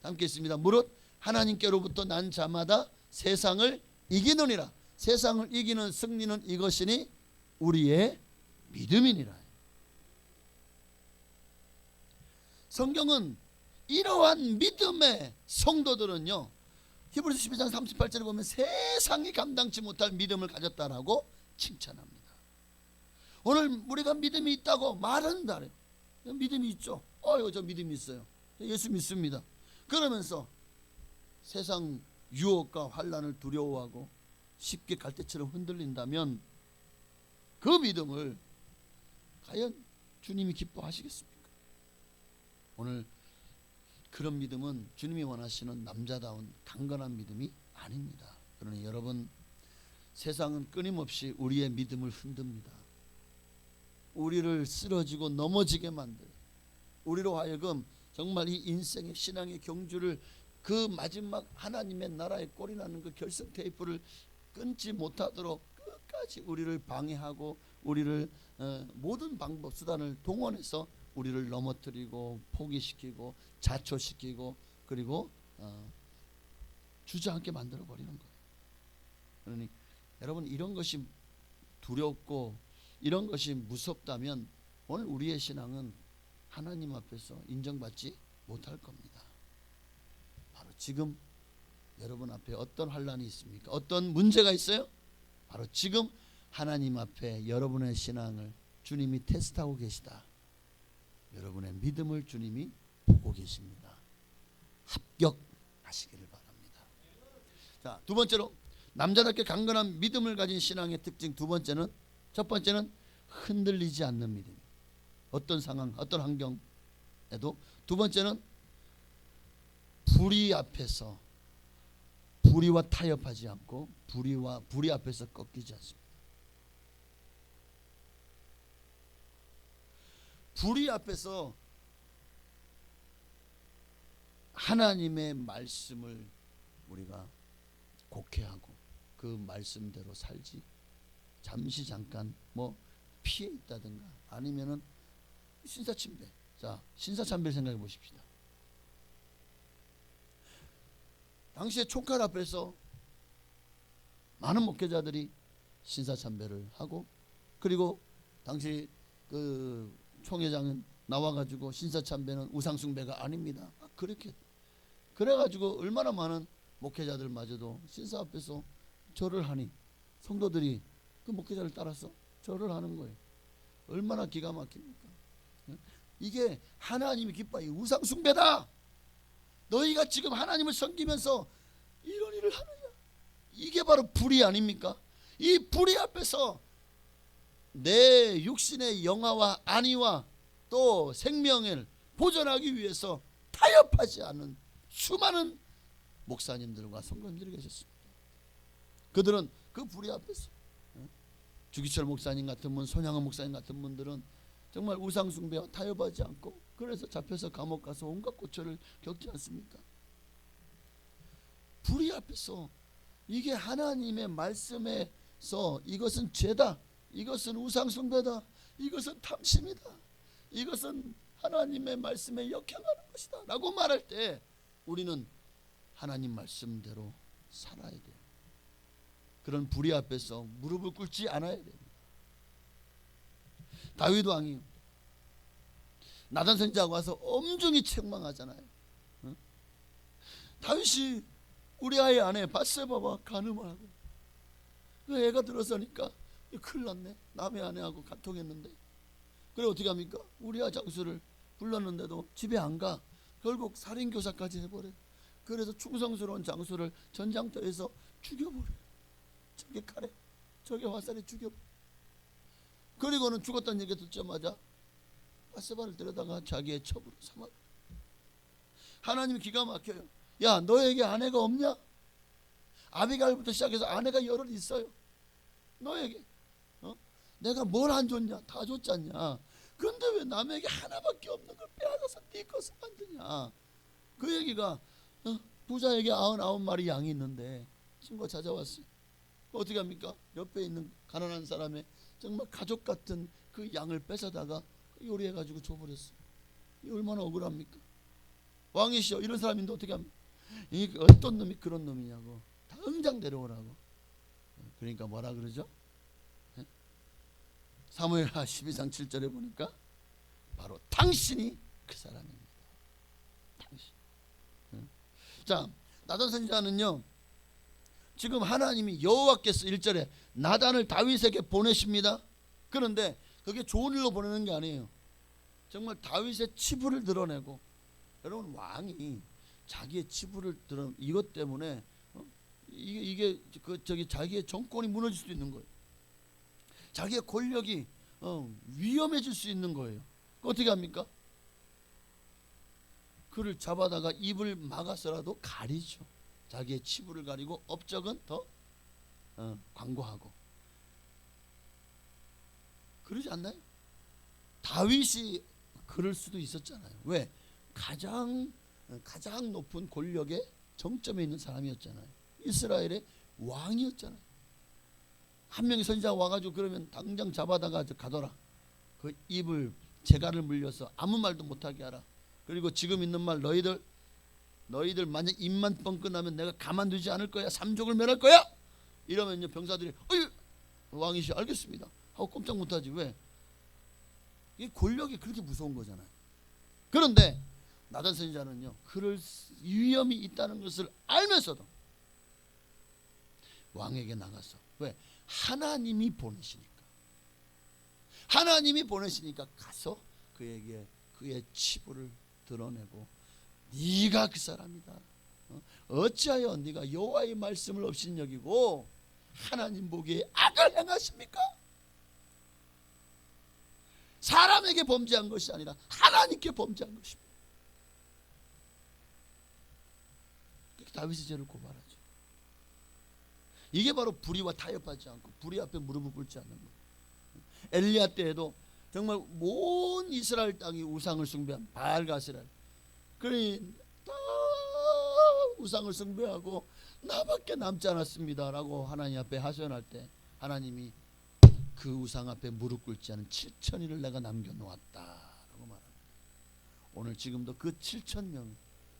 함께 있습니다. 무릇 하나님께로부터 난 자마다 세상을 이기느니라. 세상을 이기는 승리는 이것이니 우리의 믿음이니라. 성경은 이러한 믿음의 성도들은요, 히브리서 12장 38절에 보면 세상이 감당치 못할 믿음을 가졌다라고 칭찬합니다. 오늘 우리가 믿음이 있다고 말은 잘해요. 믿음이 있죠. 저 믿음이 있어요. 예수 믿습니다. 그러면서 세상 유혹과 환난을 두려워하고 쉽게 갈대처럼 흔들린다면 그 믿음을 과연 주님이 기뻐하시겠습니까? 오늘 그런 믿음은 주님이 원하시는 남자다운 강건한 믿음이 아닙니다. 그러니 여러분, 세상은 끊임없이 우리의 믿음을 흔듭니다. 우리를 쓰러지고 넘어지게 만들어요. 우리로 하여금 정말 이 인생의 신앙의 경주를, 그 마지막 하나님의 나라에 꼴이 나는 그 결승 테이프를 끊지 못하도록 끝까지 우리를 방해하고 우리를 모든 방법 수단을 동원해서 우리를 넘어뜨리고 포기시키고 자초시키고 그리고 주저앉게 만들어 버리는 거예요. 그러니 여러분, 이런 것이 두렵고 이런 것이 무섭다면 오늘 우리의 신앙은 하나님 앞에서 인정받지 못할 겁니다. 바로 지금 여러분 앞에 어떤 환난이 있습니까? 어떤 문제가 있어요? 바로 지금 하나님 앞에 여러분의 신앙을 주님이 테스트하고 계시다. 여러분의 믿음을 주님이 보고 계십니다. 합격하시기를 바랍니다. 자, 두 번째로 남자답게 강건한 믿음을 가진 신앙의 특징 두 번째는, 첫 번째는 흔들리지 않는 믿음. 어떤 상황, 어떤 환경에도. 두 번째는 불의 앞에서 불의와 타협하지 않고 불의 앞에서 꺾이지 않습니다. 불의 앞에서 하나님의 말씀을 우리가 곡해하고 그 말씀대로 살지, 잠시 잠깐 뭐 피해 있다든가 아니면은 신사참배. 자, 신사참배를 생각해 보십시다. 당시에 총칼 앞에서 많은 목회자들이 신사참배를 하고, 그리고 당시 그 총회장은 나와가지고 신사참배는 우상숭배가 아닙니다, 그렇게 그래가지고 얼마나 많은 목회자들마저도 신사 앞에서 절을 하니 성도들이 그 목회자를 따라서 절을 하는 거예요. 얼마나 기가 막힙니까? 이게 하나님이 기뻐하는 우상숭배다. 너희가 지금 하나님을 섬기면서 이런 일을 하느냐? 이게 바로 불의 아닙니까? 이 불의 앞에서 내 육신의 영화와 안위와 또 생명을 보존하기 위해서 타협하지 않은 수많은 목사님들과 성도님들이 계셨습니다. 그들은 그 불의 앞에서, 주기철 목사님 같은 분, 손양원 목사님 같은 분들은 정말 우상숭배와 타협하지 않고 그래서 잡혀서 감옥 가서 온갖 고초를 겪지 않습니까? 불의 앞에서 이게 하나님의 말씀에서 이것은 죄다, 이것은 우상숭배다, 이것은 탐심이다, 이것은 하나님의 말씀에 역행하는 것이다 라고 말할 때 우리는 하나님 말씀대로 살아야 돼요. 그런 불의 앞에서 무릎을 꿇지 않아야 됩니다. 다윗 왕이 나단 선지자가 와서 엄중히 책망하잖아요. 응? 다윗이 우리아의 아내 밧세바와 간음을 하고 그 애가 들어서니까 큰일 났네, 남의 아내하고 간통했는데, 그래 어떻게 합니까? 우리아 장수를 불렀는데도 집에 안 가. 결국 살인교사까지 해버려요. 그래서 충성스러운 장수를 전장터에서 죽여버려요. 저게 칼에, 저게 화살에 죽여버려요. 그리고는 죽었다는 얘기 듣자마자 밧세바를 데려다가 자기의 첩으로 삼아. 하나님이 기가 막혀요. 야, 너에게 아내가 없냐? 아비가일부터 시작해서 아내가 여럿 있어요. 너에게 내가 뭘 안 줬냐? 다 줬잖냐? 그런데 왜 남에게 하나밖에 없는 걸 빼앗아서 네 것을 만드냐? 그 얘기가 부자에게 99마리 양이 있는데 친구가 찾아왔어요. 어떻게 합니까? 옆에 있는 가난한 사람의 정말 가족 같은 그 양을 뺏어다가 요리해가지고 줘버렸어요. 이 얼마나 억울합니까? 왕이시여, 이런 사람인데 어떻게 합니까? 이 어떤 놈이 그런 놈이냐고 당장 데려오라고. 그러니까 뭐라 그러죠? 사무엘하 12장 7절에 보니까 바로 당신이 그 사람입니다. 당신. 자, 나단 선지자는요, 지금 하나님이 여호와께서 1절에 나단을 다윗에게 보내십니다. 그런데 그게 좋은 일로 보내는 게 아니에요. 정말 다윗의 치부를 드러내고, 여러분 왕이 자기의 치부를 드러내 이것 때문에 이게 자기의 정권이 무너질 수도 있는 거예요. 자기의 권력이 위험해질 수 있는 거예요. 어떻게 합니까? 그를 잡아다가 입을 막아서라도 가리죠. 자기의 치부를 가리고 업적은 더 광고하고. 그러지 않나요? 다윗이 그럴 수도 있었잖아요. 왜? 가장 높은 권력의 정점에 있는 사람이었잖아요. 이스라엘의 왕이었잖아요. 한 명의 선지자가 와가지고 그러면 당장 잡아다가 가둬라. 그 입을 재갈을 물려서 아무 말도 못하게 하라. 그리고 지금 있는 말 너희들 만약 입만 뻥끗나면 내가 가만두지 않을 거야. 삼족을 멸할 거야. 이러면요 병사들이 어이 왕이시 알겠습니다 하고 꼼짝 못하지. 왜? 이 권력이 그렇게 무서운 거잖아요. 그런데 나단 선지자는요 그럴 위험이 있다는 것을 알면서도 왕에게 나가서, 왜? 하나님이 보내시니까 가서 그에게 그의 치부를 드러내고 네가 그 사람이다. 어찌하여 네가 여호와의 말씀을 업신여기고 하나님 보기에 악을 행하십니까? 사람에게 범죄한 것이 아니라 하나님께 범죄한 것입니다. 다윗이 죄를 고발하죠. 이게 바로 불의와 타협하지 않고 불의 앞에 무릎을 꿇지 않는 거예요. 엘리야 때에도 정말 온 이스라엘 땅이 우상을 숭배한 바알가스라. 그러니 다 우상을 숭배하고 나밖에 남지 않았습니다라고 하나님 앞에 하소연할 때 하나님이 그 우상 앞에 무릎 꿇지 않은 7,000일을 내가 남겨놓았다라고 말합니다. 오늘 지금도 그 7,000명,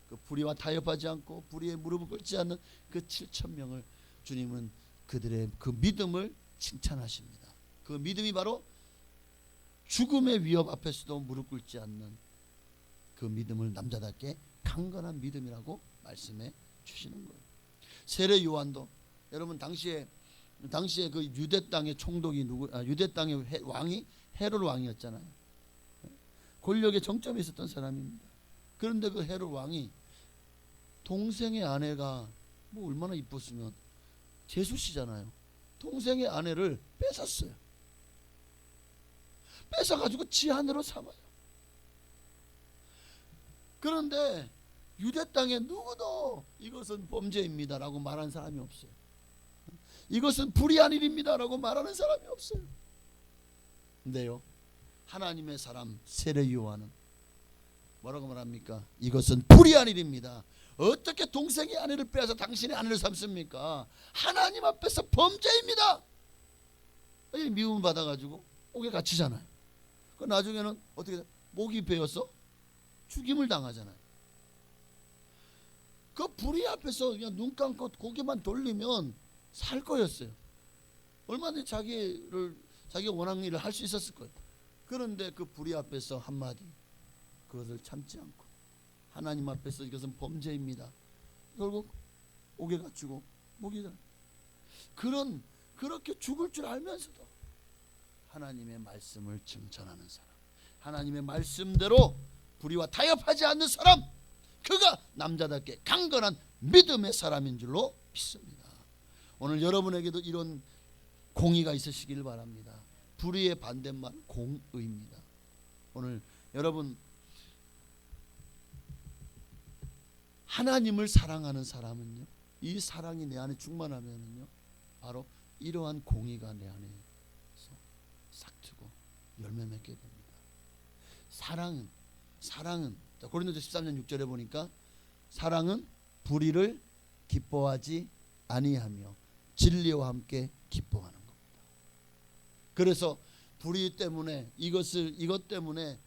그 불의와 타협하지 않고 불의에 무릎을 꿇지 않는 그 7,000명을 주님은 그들의 그 믿음을 칭찬하십니다. 그 믿음이 바로 죽음의 위협 앞에서도 무릎 꿇지 않는 그 믿음을 남자답게 강건한 믿음이라고 말씀해 주시는 거예요. 세례 요한도 여러분 당시에 그 유대 땅의 총독이 유대 땅의 왕이 헤롯 왕이었잖아요. 권력의 정점에 있었던 사람입니다. 그런데 그 헤롯 왕이 동생의 아내가 뭐 얼마나 이뻤으면 제수씨잖아요. 동생의 아내를 뺏었어요. 뺏어가지고 지 아내로 삼아요. 그런데 유대 땅에 누구도 이것은 범죄입니다라고 말하는 사람이 없어요. 이것은 불의한 일입니다라고 말하는 사람이 없어요. 근데요, 하나님의 사람 세례 요한은 뭐라고 말합니까? 이것은 불의한 일입니다. 어떻게 동생의 아내를 빼앗아 당신의 아내를 삼습니까? 하나님 앞에서 범죄입니다. 미움을 받아가지고 옥에 갇히잖아요. 그 나중에는 어떻게 목이 베어서 죽임을 당하잖아요. 그 불의 앞에서 그냥 눈 감고 고개만 돌리면 살 거였어요. 얼마든지 자기가 원하는 일을 할 수 있었을 거예요. 그런데 그 불의 앞에서 한마디 그것을 참지 않고 하나님 앞에서 이것은 범죄입니다. 결국 옥에 갇히고 목이 그렇게 죽을 줄 알면서도 하나님의 말씀을 칭찬하는 사람, 하나님의 말씀대로 불의와 타협하지 않는 사람, 그가 남자답게 강건한 믿음의 사람인 줄로 믿습니다. 오늘 여러분에게도 이런 공의가 있으시길 바랍니다. 불의의 반대말 공의입니다. 오늘 여러분 하나님을 사랑하는 사람은요, 이 사랑이 내 안에 충만하면은요, 바로 이러한 공의가 내 안에서 싹트고 열매 맺게 됩니다. 사랑은 고린도서 13년 6절에 보니까 사랑은 불의를 기뻐하지 아니하며 진리와 함께 기뻐하는 겁니다. 그래서 불의 때문에 이것 때문에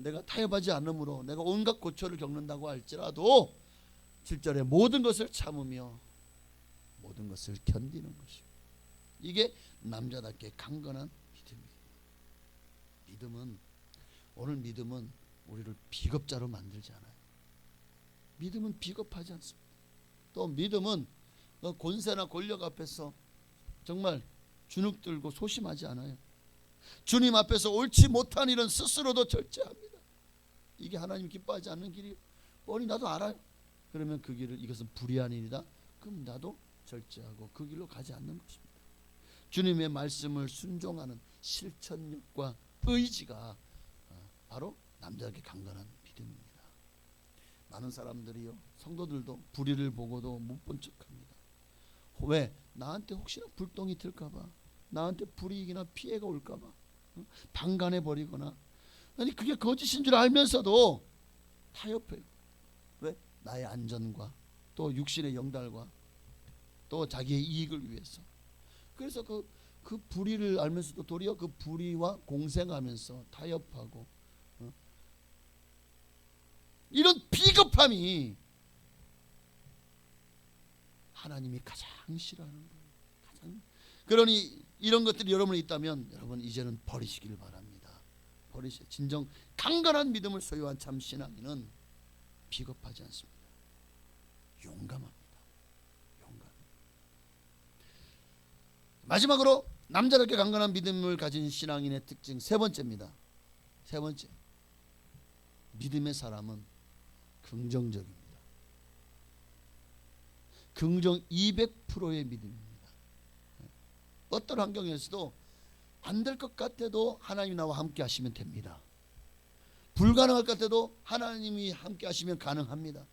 내가 타협하지 않으므로 내가 온갖 고초를 겪는다고 할지라도 7절에 모든 것을 참으며 모든 것을 견디는 것입니다. 이게 남자답게 강건한 믿음입니다. 믿음은 우리를 비겁자로 만들지 않아요. 믿음은 비겁하지 않습니다. 또 믿음은 권세나 권력 앞에서 정말 주눅 들고 소심하지 않아요. 주님 앞에서 옳지 못한 일은 스스로도 절제합니다. 이게 하나님 기뻐하지 않는 길이에요. 뻔히 나도 알아요. 그러면 그 길을 이것은 불의한 일이다. 그럼 나도 절제하고 그 길로 가지 않는 것입니다. 주님의 말씀을 순종하는 실천력과 의지가 바로 남자에게 강건한 믿음입니다. 많은 사람들이요, 성도들도 불의를 보고도 못 본 척합니다. 왜? 나한테 혹시나 불똥이 틀까봐, 나한테 불이익이나 피해가 올까봐 방관해 버리거나, 아니 그게 거짓인 줄 알면서도 타협해요. 왜? 나의 안전과 또 육신의 영달과 또 자기의 이익을 위해서. 그래서 그 불의를 알면서도 도리어 그 불의와 공생하면서 타협하고, 이런 비겁함이 하나님이 가장 싫어하는 거예요. 그러니 이런 것들이 여러분이 있다면 여러분 이제는 버리시길 바랍니다. 진정 강건한 믿음을 소유한 참 신앙인은 비겁하지 않습니다. 용감합니다. 마지막으로 남자답게 강건한 믿음을 가진 신앙인의 특징 세 번째입니다. 세 번째, 믿음의 사람은 긍정적입니다. 긍정 200%의 믿음입니다. 어떤 환경에서도 안 될 것 같아도 하나님이 나와 함께 하시면 됩니다. 불가능할 것 같아도 하나님이 함께 하시면 가능합니다.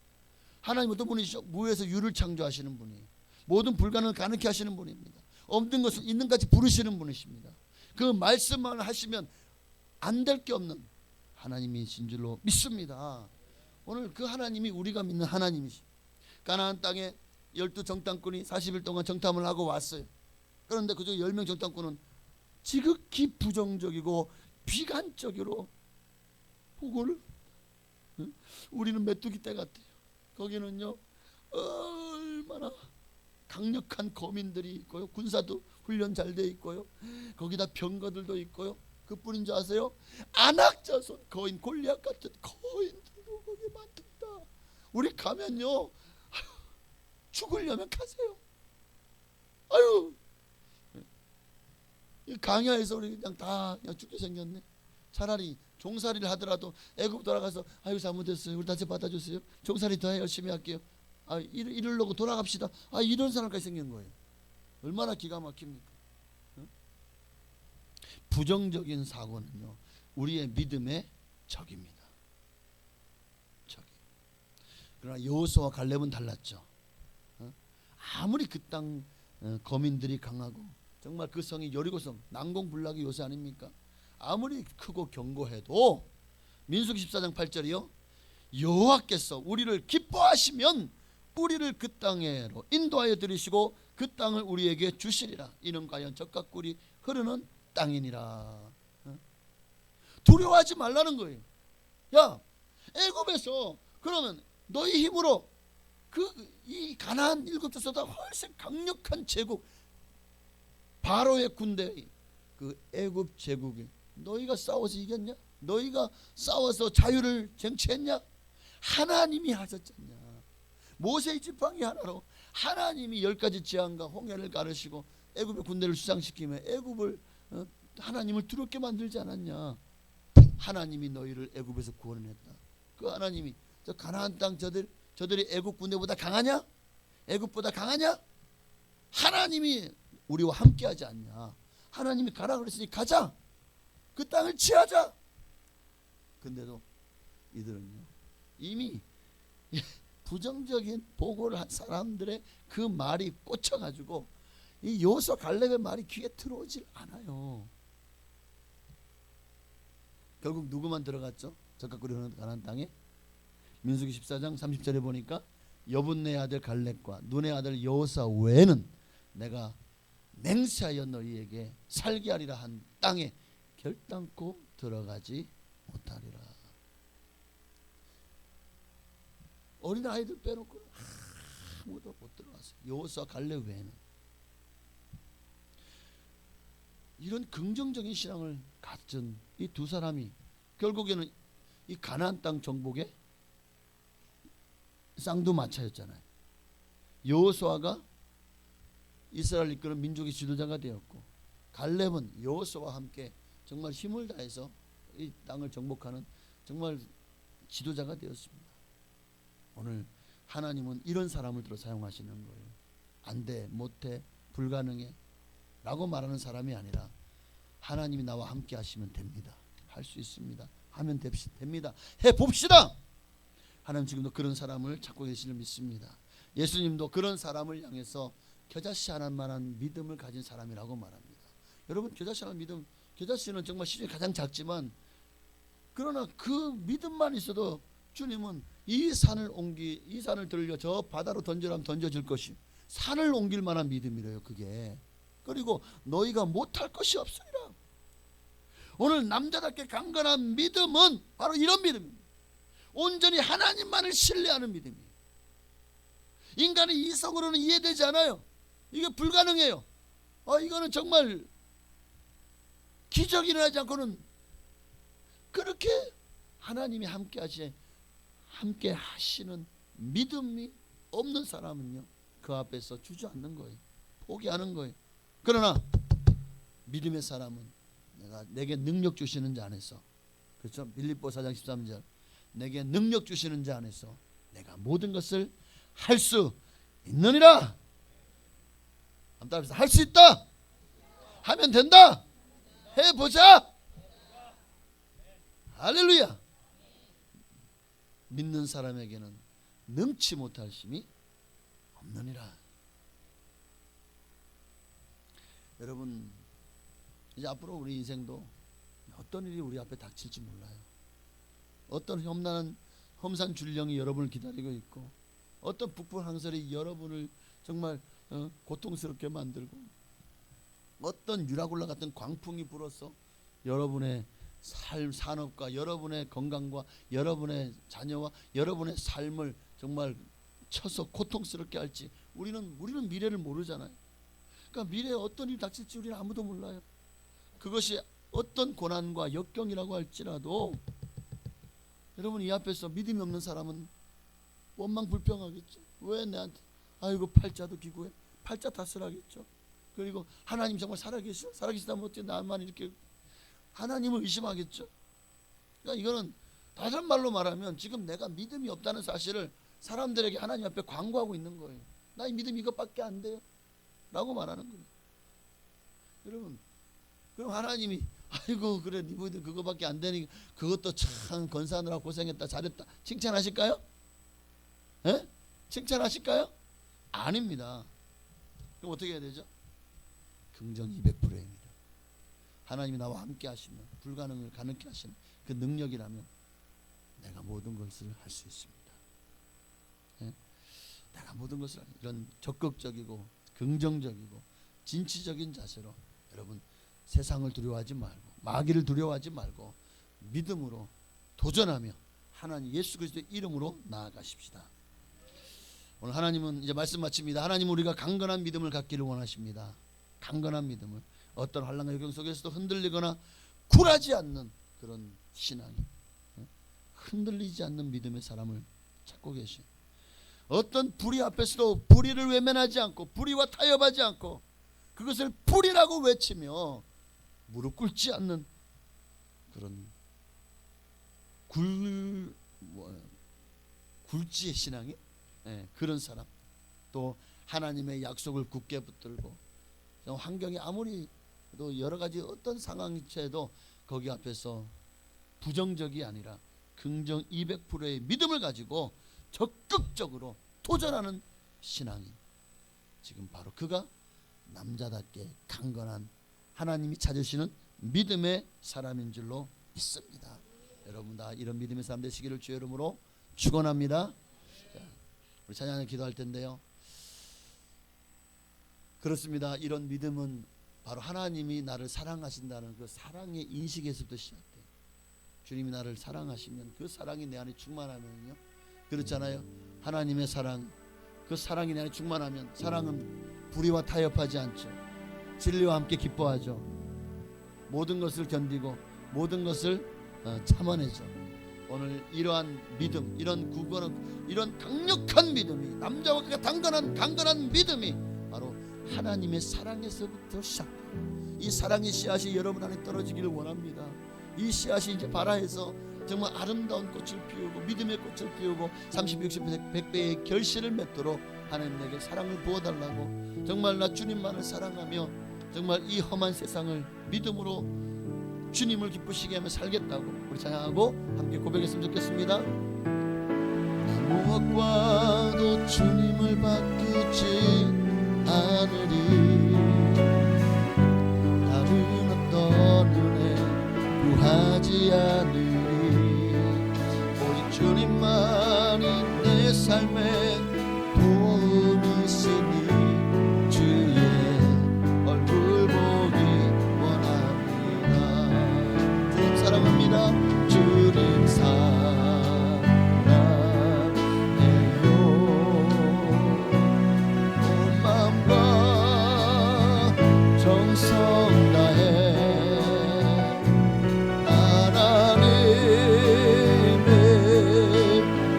하나님 어떤 분이시죠? 무에서 유를 창조하시는 분이에요. 모든 불가능을 가능케 하시는 분입니다. 없는 것을 있는 같이 부르시는 분이십니다. 그 말씀만 하시면 안 될 게 없는 하나님이신 줄로 믿습니다. 오늘 그 하나님이 우리가 믿는 하나님이시. 가나안 땅에 12정탐꾼이 40일 동안 정탐을 하고 왔어요. 그런데 그중 10명 정탐꾼은 지극히 부정적이고 비관적으로 보고를, 우리는 메뚜기 떼 같아요. 거기는요 얼마나 강력한 거민들이 있고요, 군사도 훈련 잘 돼 있고요, 거기다 병거들도 있고요. 그뿐인 줄 아세요? 안악자손 거인 골리앗 같은 거인들도 거기 많답니다. 우리 가면요 죽으려면 가세요. 아유, 이 강야에서 우리 그냥 다 그냥 죽게 생겼네. 차라리 종살이를 하더라도 애굽 돌아가서 아유 잘못했어요, 우리 다시 받아주세요, 종살이 더 열심히 할게요, 이러려고 돌아갑시다. 이런 사람까지 생긴 거예요. 얼마나 기가 막힙니까? 부정적인 사고는요 우리의 믿음의 적입니다. 적이. 그러나 여호수아와 갈렙은 달랐죠. 아무리 그 땅 거민들이 강하고 정말 그 성이 여리고성 난공불락의 요새 아닙니까? 아무리 크고 견고해도 민수기 14장 8절이요, 여호와께서 우리를 기뻐하시면 우리를 그 땅에로 인도하여 들이시고 그 땅을 우리에게 주시리라. 이는 과연 젖과 꿀이 흐르는 땅이니라. 두려워하지 말라는 거예요. 야, 애굽에서 그러면 너희 힘으로 이 가나안 7족보다 훨씬 강력한 제국 바로의 군대, 그 애굽 제국이 너희가 싸워서 이겼냐? 너희가 싸워서 자유를 쟁취했냐? 하나님이 하셨잖냐. 모세의 지팡이 하나로 하나님이 10가지 재앙과 홍해를 가르시고 애굽의 군대를 수장시키며 애굽을 하나님을 두렵게 만들지 않았냐. 하나님이 너희를 애굽에서 구원했다. 그 하나님이 저 가나안 땅 저들이 애굽 군대보다 강하냐? 애굽보다 강하냐? 하나님이 우리와 함께하지 않냐. 하나님이 가라 그랬으니 가자. 그 땅을 취하자. 근데도 이들은요 이미 부정적인 보고를 한 사람들의 그 말이 꽂혀가지고 이 여호수아 갈렙의 말이 귀에 들어오질 않아요. 결국 누구만 들어갔죠? 젖과 꿀이 흐르는 가나안 땅에? 민수기 14장 30절에 보니까 여분네 아들 갈렙과 눈의 아들 여호수아 외에는 내가 맹세하여 너희에게 살게 하리라 한 땅에 결단코 들어가지 못하리라. 어린 아이들 빼놓고 아무도 못 들어갔어요. 여호수아 갈렙 외에는. 이런 긍정적인 신앙을 가진 이 두 사람이 결국에는 이 가나안 땅 정복에 쌍두마차였잖아요. 여호수아가 이스라엘 이끄는 민족의 지도자가 되었고 갈렙은 여호수아와 함께 정말 힘을 다해서 이 땅을 정복하는 정말 지도자가 되었습니다. 오늘 하나님은 이런 사람을 들어 사용하시는 거예요. 안 돼, 못해, 불가능해 라고 말하는 사람이 아니라 하나님이 나와 함께 하시면 됩니다. 할 수 있습니다. 하면 됩니다. 해봅시다. 하나님 지금도 그런 사람을 찾고 계시는 믿습니다. 예수님도 그런 사람을 향해서 겨자씨 하나만한 믿음을 가진 사람이라고 말합니다. 여러분, 겨자씨 하나 믿음, 겨자씨는 정말 시중에 가장 작지만 그러나 그 믿음만 있어도 주님은 이 산을 들려 저 바다로 던져라면 던져질 것이, 산을 옮길 만한 믿음이래요. 그게. 그리고 너희가 못할 것이 없으리라. 오늘 남자답게 강건한 믿음은 바로 이런 믿음입니다. 온전히 하나님만을 신뢰하는 믿음이에요. 인간의 이성으로는 이해되지 않아요. 이게 불가능해요. 이거는 정말 기적이 일어나지 않고는, 그렇게 하나님이 함께 하시는 믿음이 없는 사람은요 그 앞에서 주저앉는 거예요. 포기하는 거예요. 그러나 믿음의 사람은 내게 능력 주시는 자 안에서, 그렇죠? 빌립보 4장 13절, 내게 능력 주시는 자 안에서 내가 모든 것을 할 수 있느니라. 할 수 있다. 하면 된다. 해보자. 할렐루야. 믿는 사람에게는 능치 못할 힘이 없느니라. 여러분, 이제 앞으로 우리 인생도 어떤 일이 우리 앞에 닥칠지 몰라요. 어떤 험난한 험산 줄령이 여러분을 기다리고 있고, 어떤 북불항설이 여러분을 정말 고통스럽게 만들고, 어떤 유라굴라 같은 광풍이 불어서 여러분의 산업과 여러분의 건강과 여러분의 자녀와 여러분의 삶을 정말 쳐서 고통스럽게 할지 우리는 미래를 모르잖아요. 그러니까 미래에 어떤 일이 닥칠지 우리는 아무도 몰라요. 그것이 어떤 고난과 역경이라고 할지라도 여러분, 이 앞에서 믿음이 없는 사람은 원망불평하겠죠. 왜 내한테, 아이고 팔자도 기구해, 팔자 탓을 하겠죠. 그리고 하나님 정말 살아계시다면 어떻게 나만 이렇게, 하나님을 의심하겠죠. 그러니까 이거는 다른 말로 말하면 지금 내가 믿음이 없다는 사실을 사람들에게 하나님 앞에 광고하고 있는 거예요. 나의 믿음이 이것밖에 안 돼요 라고 말하는 거예요. 여러분, 그럼 하나님이 아이고 그래 네 믿음 그거밖에 안 되니 그것도 참 건사하느라 고생했다 잘했다 칭찬하실까요? 예? 칭찬하실까요? 아닙니다. 그럼 어떻게 해야 되죠? 긍정 200%입니다. 하나님이 나와 함께 하시면 불가능을 가능케 하시는 그 능력이라면 내가 모든 것을 할 수 있습니다. 예? 내가 모든 것을 이런 적극적이고 긍정적이고 진취적인 자세로 여러분 세상을 두려워하지 말고 마귀를 두려워하지 말고 믿음으로 도전하며 하나님 예수 그리스도의 이름으로 나아가십시다. 오늘 하나님은 이제 말씀 마칩니다. 하나님은 우리가 강건한 믿음을 갖기를 원하십니다. 강건한 믿음을, 어떤 환난과 역경 속에서도 흔들리거나 굴하지 않는 그런 신앙이, 흔들리지 않는 믿음의 사람을 찾고 계신, 어떤 불의 앞에서도 불의를 외면하지 않고 불의와 타협하지 않고 그것을 불이라고 외치며 무릎 꿇지 않는 그런 굴지의 신앙이, 그런 사람, 또 하나님의 약속을 굳게 붙들고 환경이 아무리 또 여러 가지 어떤 상황이체도 거기 앞에서 부정적이 아니라 긍정 200%의 믿음을 가지고 적극적으로 도전하는 신앙이 지금 바로 그가 남자답게 강건한 하나님이 찾으시는 믿음의 사람인 줄로 믿습니다. 여러분 다 이런 믿음의 사람 되시기를 주의 이름으로 축원합니다. 우리 찬양을 기도할 텐데요. 그렇습니다. 이런 믿음은 바로 하나님이 나를 사랑하신다는 그 사랑의 인식에서부터 시작돼요. 주님이 나를 사랑하시면 그 사랑이 내 안에 충만하면요, 그렇잖아요. 하나님의 사랑, 그 사랑이 내 안에 충만하면 사랑은 불의와 타협하지 않죠. 진리와 함께 기뻐하죠. 모든 것을 견디고 모든 것을 참아내죠. 오늘 이러한 믿음, 이런 구원은, 이런 강력한 믿음이, 남자와 그가 강건한 믿음이 바로 하나님의 사랑에서부터 시작돼요. 이 사랑의 씨앗이 여러분 안에 떨어지기를 원합니다. 이 씨앗이 이제 발아해서 정말 아름다운 꽃을 피우고 믿음의 꽃을 피우고 30, 60, 100배의 결실을 맺도록 하나님 내게 사랑을 부어달라고, 정말 나 주님만을 사랑하며 정말 이 험한 세상을 믿음으로 주님을 기쁘시게 하며 살겠다고 우리 찬양하고 함께 고백했으면 좋겠습니다. 나 무엇과도 주님을 바꾸지 않으리, 다른 어떤 은혜 구하지 않으리, 오직 주님만이 내 삶에 도움이 있으니 주의 얼굴 보기 원합니다. 주님 사랑합니다. 주님 사랑해요. 온 마음과 정성 다해 하나님의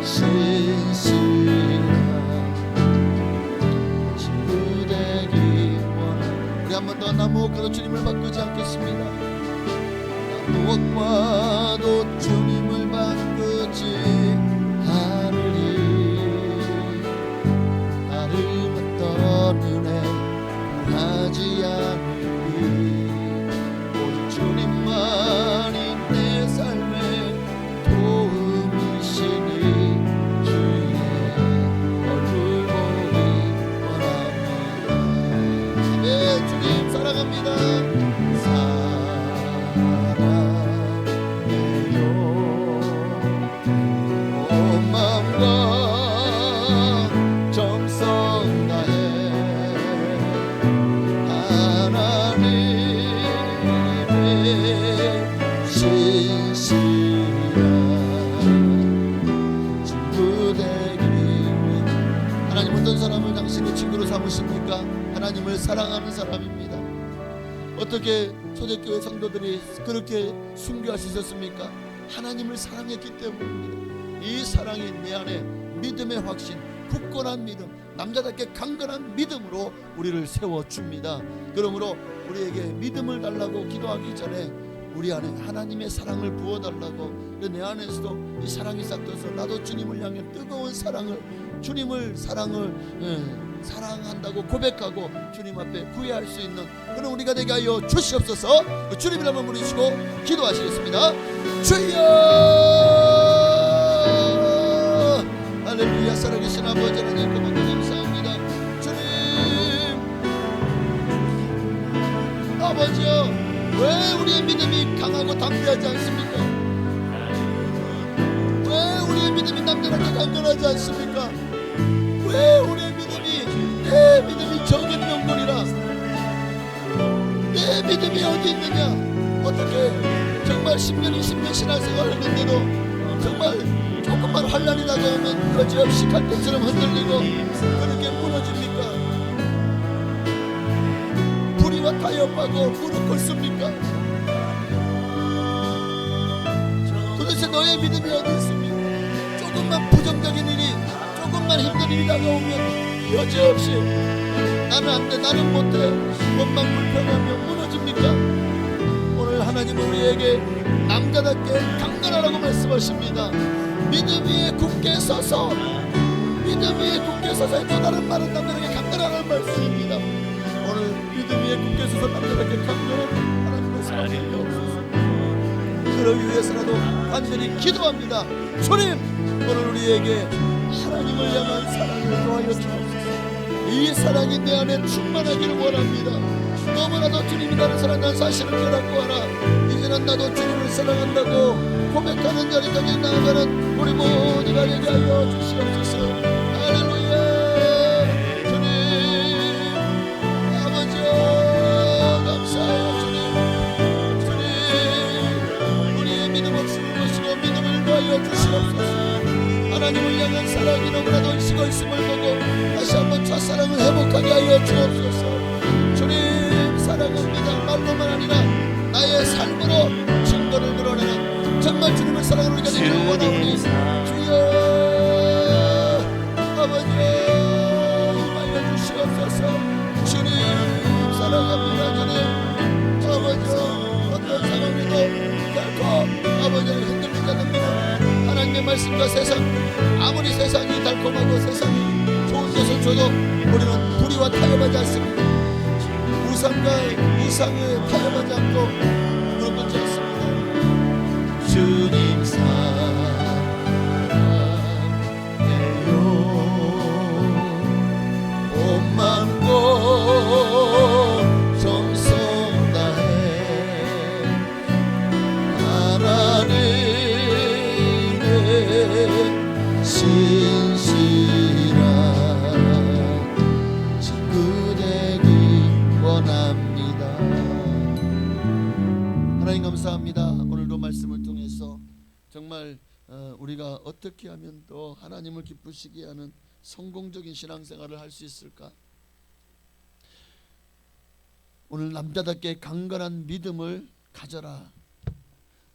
신실한 무엇입니까? 하나님을 사랑하는 사람입니다. 어떻게 초대교회 성도들이 그렇게 순교할 수 있었습니까? 하나님을 사랑했기 때문입니다. 이 사랑이 내 안에 믿음의 확신, 굳건한 믿음, 남자답게 강건한 믿음으로 우리를 세워줍니다. 그러므로 우리에게 믿음을 달라고 기도하기 전에 우리 안에 하나님의 사랑을 부어달라고, 내 안에서도 이 사랑이 싹트어서 나도 주님을 향해 뜨거운 사랑을, 주님을 사랑한다고 고백하고 주님 앞에 구애할 수 있는 그런 우리가 되게 하여 주시옵소서. 주님 이름을 부르시고 기도하시겠습니다. 주여, 할렐루야. 살아계신 아버지 하나님 고맙고 감사합니다. 주님, 아버지여, 왜 우리의 믿음이 강하고 담대하지 않습니까? 왜 우리의 믿음이 남자답게 강건하지 않습니까? 왜 우리의 믿음이, 내 믿음이 적은 명분이라, 내 믿음이 어디 있느냐? 어떻게 정말 10년 20년 신앙생활을 했는데도 정말 조금만 환란이 다가오면 여지없이 갈대처럼 흔들리고 그렇게 무너집니까? 불의와 타협하고 무릎 꿇습니까? 도대체 너의 믿음이 어디 있습니까? 조금만 부정적인 일이, 조금만 힘든 일이 다가오면 여지없이 나는 안 돼, 나는 못해, 몸만 불편하며 무너집니까? 오늘 하나님은 우리에게 남자답게 강건하라고 말씀하십니다. 믿음 위에 굳게 서서, 믿음 위에 굳게 서서, 또 다른 말은 남자답게 강건하라는 말씀입니다. 오늘 믿음 위에 굳게 서서 남자답게 강건한 하나님의 사랑이 없소서. 그러기 위해서라도 간절히 기도합니다. 주님, 오늘 우리에게 하나님을 향한 사랑을 더하여 주옵소서. 이 사랑이 내 안에 충만하기를 원합니다. 너무나도 주님이 나를 사랑하는 사실을 깨닫고 하라. 이제는 나도 주님을 사랑한다고 고백하는 자리까지 나아가는 우리 모두가 되게 하여 주시옵소서. 할렐루야. 주님, 아버지여, 감사해요. 주님, 우리의 믿음 없음을 보시고 믿음을 더하여 주시옵소서. 하나님을 향한 사랑이 너무나도 식어 있음을 보고 다시 한번 첫사랑을 회복하게 하여 주옵소서. 주님, 사랑합니다. 말로만 아니라 나의 삶으로 증거를 드러내는 정말 주님을 사랑하는 우리가 되기를 원하오니 주여, 아버지 임하여 주시옵소서. 주님, 사랑합니다. 주님, 아버지 어떤 상황에도 결코 아버지를 흔들리지 않습니다. 하나님의 말씀과 세상, 아무리 세상이 달콤하고 세상이 좋은 것을 줘도 우리는 불의와 타협하지 않습니다. 우상과 이상에 타협하지 않고 무릎 않습니다. 주님 사랑해요. 온 마음과 정성 다해 하나님의 신실한 친구 되기 원합니다. 하나님 감사합니다. 오늘도 말씀을 통해서 정말 우리가 어떻게 하면 또 하나님을 기쁘시게 하는 성공적인 신앙생활을 할 수 있을까? 오늘 남자답게 강건한 믿음을 가져라.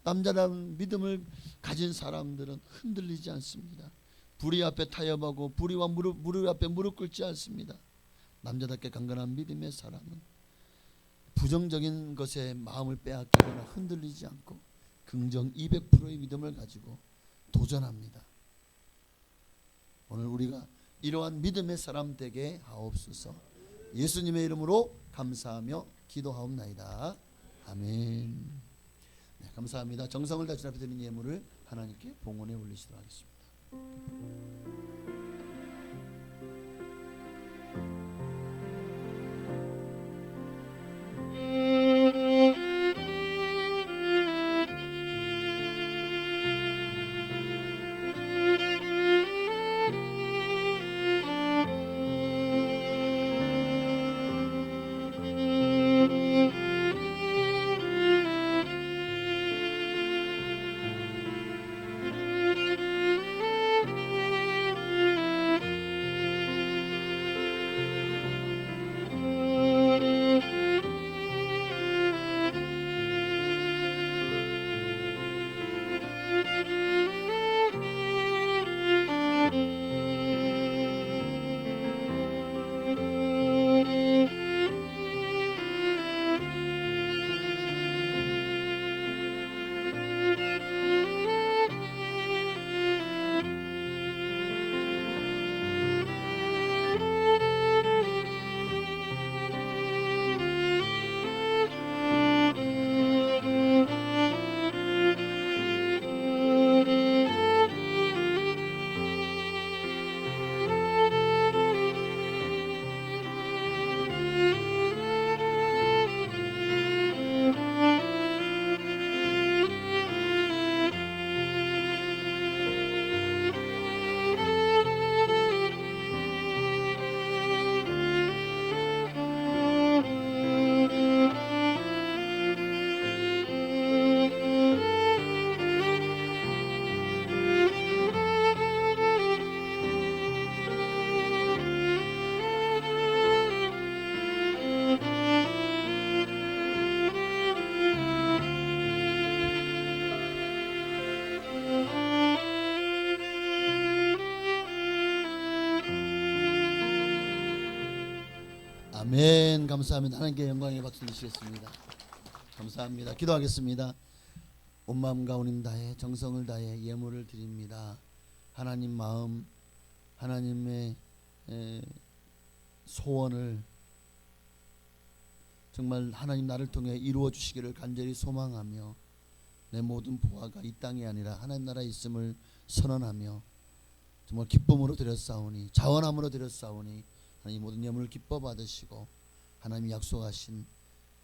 남자다운 믿음을 가진 사람들은 흔들리지 않습니다. 불의 앞에 타협하고 불의와 무릎 앞에 무릎 꿇지 않습니다. 남자답게 강건한 믿음의 사람은 부정적인 것에 마음을 빼앗기거나 흔들리지 않고 긍정 200%의 믿음을 가지고 도전합니다. 오늘 우리가 이러한 믿음의 사람 되게 하옵소서. 예수님의 이름으로 감사하며 기도하옵나이다. 아멘. 네, 감사합니다. 정성을 다해 주님 앞에 드린 예물을 하나님께 봉헌해 올리시도록 하겠습니다. 아멘. 감사합니다. 하나님께 영광의 박수 드리겠습니다. 감사합니다. 기도하겠습니다. 온 마음과 온 힘 다해 정성을 다해 예물을 드립니다. 하나님 마음, 하나님의 소원을 정말 하나님 나를 통해 이루어 주시기를 간절히 소망하며 내 모든 보화가 이 땅이 아니라 하나님 나라에 있음을 선언하며 정말 기쁨으로 드렸사오니 자원함으로 드렸사오니 하나님 모든 예물을 기뻐 받으시고 하나님이 약속하신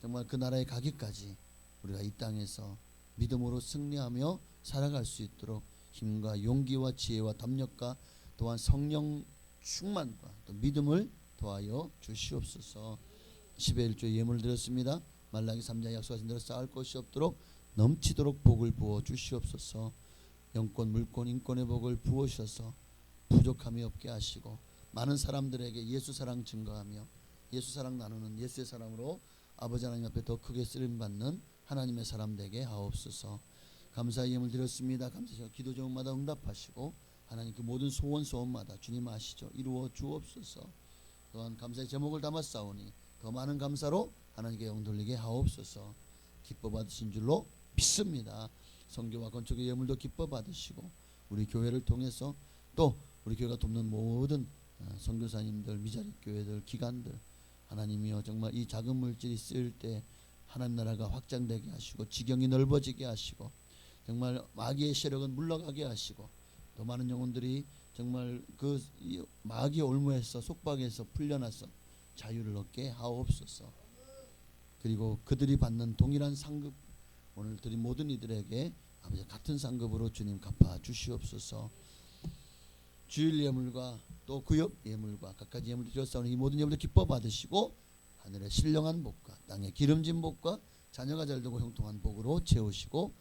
정말 그 나라에 가기까지 우리가 이 땅에서 믿음으로 승리하며 살아갈 수 있도록 힘과 용기와 지혜와 담력과 또한 성령 충만과 또 믿음을 더하여 주시옵소서. 10의 1조 예물을 드렸습니다. 말라기 3장 약속하신 대로 쌓을 것이 없도록 넘치도록 복을 부어 주시옵소서. 영권 물권 인권의 복을 부으셔서 부족함이 없게 하시고 많은 사람들에게 예수 사랑 증거하며 예수 사랑 나누는 예수의 사랑으로 아버지 하나님 앞에 더 크게 쓰임받는 하나님의 사람 되게 하옵소서. 감사의 예물 드렸습니다. 감사하시고 기도 제목마다 응답하시고 하나님 그 모든 소원마다 주님 아시죠. 이루어 주옵소서. 또한 감사의 제목을 담았사오니 더 많은 감사로 하나님께 영 돌리게 하옵소서. 기뻐 받으신 줄로 믿습니다. 선교와 건축의 예물도 기뻐 받으시고 우리 교회를 통해서 또 우리 교회가 돕는 모든 선교사님들, 미자립 교회들, 기관들 하나님이여 정말 이 작은 물질이 쓰일 때 하나님 나라가 확장되게 하시고 지경이 넓어지게 하시고 정말 마귀의 세력은 물러가게 하시고 더 많은 영혼들이 정말 그 마귀의 올무에서 속박에서 풀려나서 자유를 얻게 하옵소서. 그리고 그들이 받는 동일한 상급 오늘 드린 모든 이들에게 아버지 같은 상급으로 주님 갚아 주시옵소서. 주일 예물과 또 구역 예물과 각가지 예물을 드렸사오니 이 모든 예물을 기뻐 받으시고 하늘의 신령한 복과 땅의 기름진 복과 자녀가 잘되고 형통한 복으로 채우시고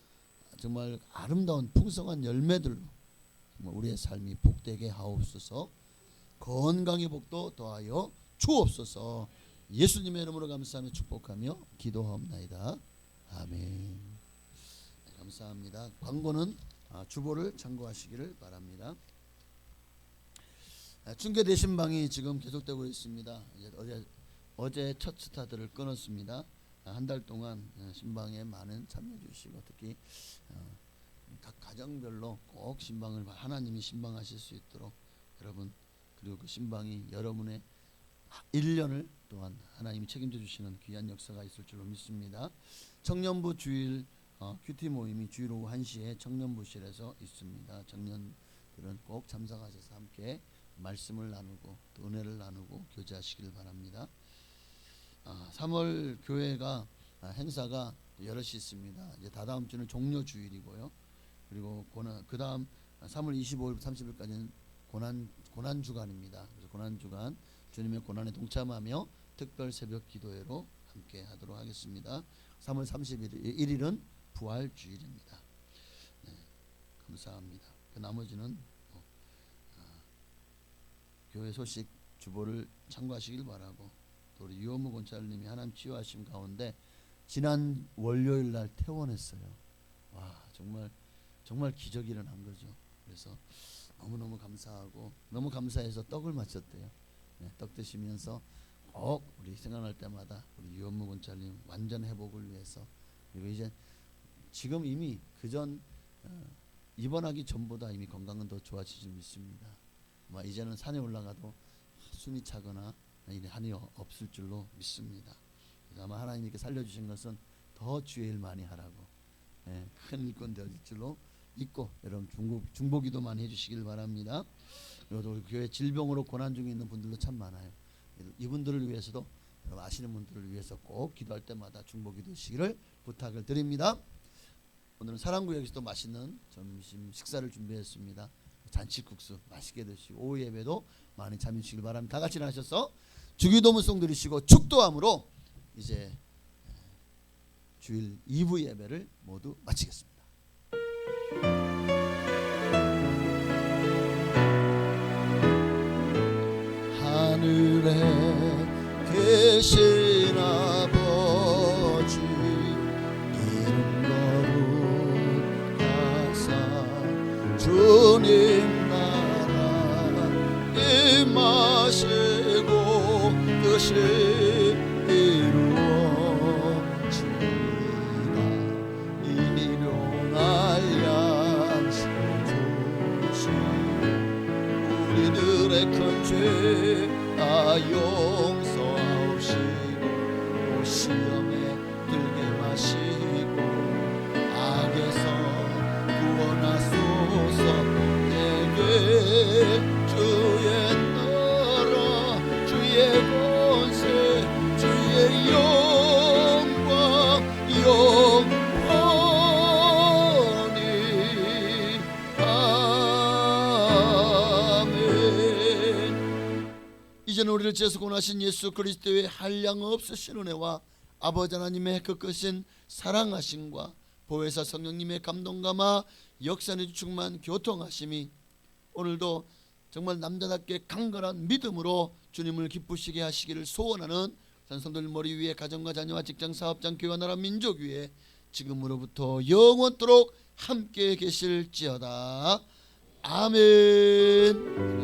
정말 아름다운 풍성한 열매들로 정말 우리의 삶이 복되게 하옵소서. 건강의 복도 더하여 주옵소서. 예수님의 이름으로 감사하며 축복하며 기도하옵나이다. 아멘. 네, 감사합니다. 광고는 주보를 참고하시기를 바랍니다. 중계 대신방이 지금 계속되고 있습니다. 이제 어제 첫 스타트를 끊었습니다. 한 달 동안 신방에 많은 참여해 주시고 특히 각 가정별로 꼭 신방을 하나님이 신방하실 수 있도록 여러분 그리고 그 신방이 여러분의 1년을 또한 하나님이 책임져 주시는 귀한 역사가 있을 줄로 믿습니다. 청년부 주일 큐티 모임이 주일 오후 1시에 청년부실에서 있습니다. 청년들은 꼭 참석하셔서 함께 말씀을 나누고 또 은혜를 나누고 교제하시길 바랍니다. 3월 교회가 행사가 여럿이 있습니다. 이제 다다음 주는 종료 주일이고요. 그리고 그 다음 3월 25일부터 30일까지는 고난 주간입니다. 그래서 고난 주간 주님의 고난에 동참하며 특별 새벽 기도회로 함께 하도록 하겠습니다. 3월 31일은 부활 주일입니다. 네, 감사합니다. 그 나머지는 교회 소식 주보를 참고하시길 바라고 또 우리 유원무 권찰님이 하나님 치유하심 가운데 지난 월요일 날 퇴원했어요. 와 정말 기적이 일어난 거죠. 그래서 너무너무 감사하고 너무 감사해서 떡을 마쳤대요. 네, 떡 드시면서 꼭 우리 생각날 때마다 우리 유원무 권찰님 완전 회복을 위해서 그리고 이제 지금 이미 그전 입원하기 전보다 이미 건강은 더 좋아지지 줄 믿습니다. 이제는 산에 올라가도 숨이 차거나 이런 한이 없을 줄로 믿습니다. 아마 하나님이 이렇게 살려주신 것은 더 주의 일 많이 하라고 큰 일꾼 되어질 줄로 믿고 여러분 중보기도 많이 해주시길 바랍니다. 그리고 우리 교회 질병으로 고난 중에 있는 분들도 참 많아요. 이분들을 위해서도 여러분 아시는 분들을 위해서 꼭 기도할 때마다 중보기도 하시기를 부탁을 드립니다. 오늘은 사랑구역에서도 맛있는 점심 식사를 준비했습니다. 잔치국수 맛있게 드시고 오후 예배도 많이 참여해 주시길 바랍니다. 다 같이 나셔서 주기도문송 드리시고 축도함으로 이제 주일 2부 예배를 모두 마치겠습니다. 하늘에 계신 아버지 이름 거룩하사 주님 나라 임하시고 뜻이 우리의 큰죄 용서하옵시고 또 시험에 들게 마시고 악에서 구원하소서. 내게 주의 나라 주의 권세 주의 영광 영원히 아멘. 이제는 우리를 죄수고 나신 예수 그리스도의 한량 없으신 은혜와 아버지 하나님의 그 크신 사랑하심과 보혜사 성령님의 감동감화 역사의 충만 교통하심이 오늘도 정말 남자답게 강건한 믿음으로 주님을 기쁘시게 하시기를 소원하는 성도들 머리 위에 가정과 자녀와 직장 사업장 교회 나라 민족 위에 지금으로부터 영원토록 함께 계실지어다. 아멘.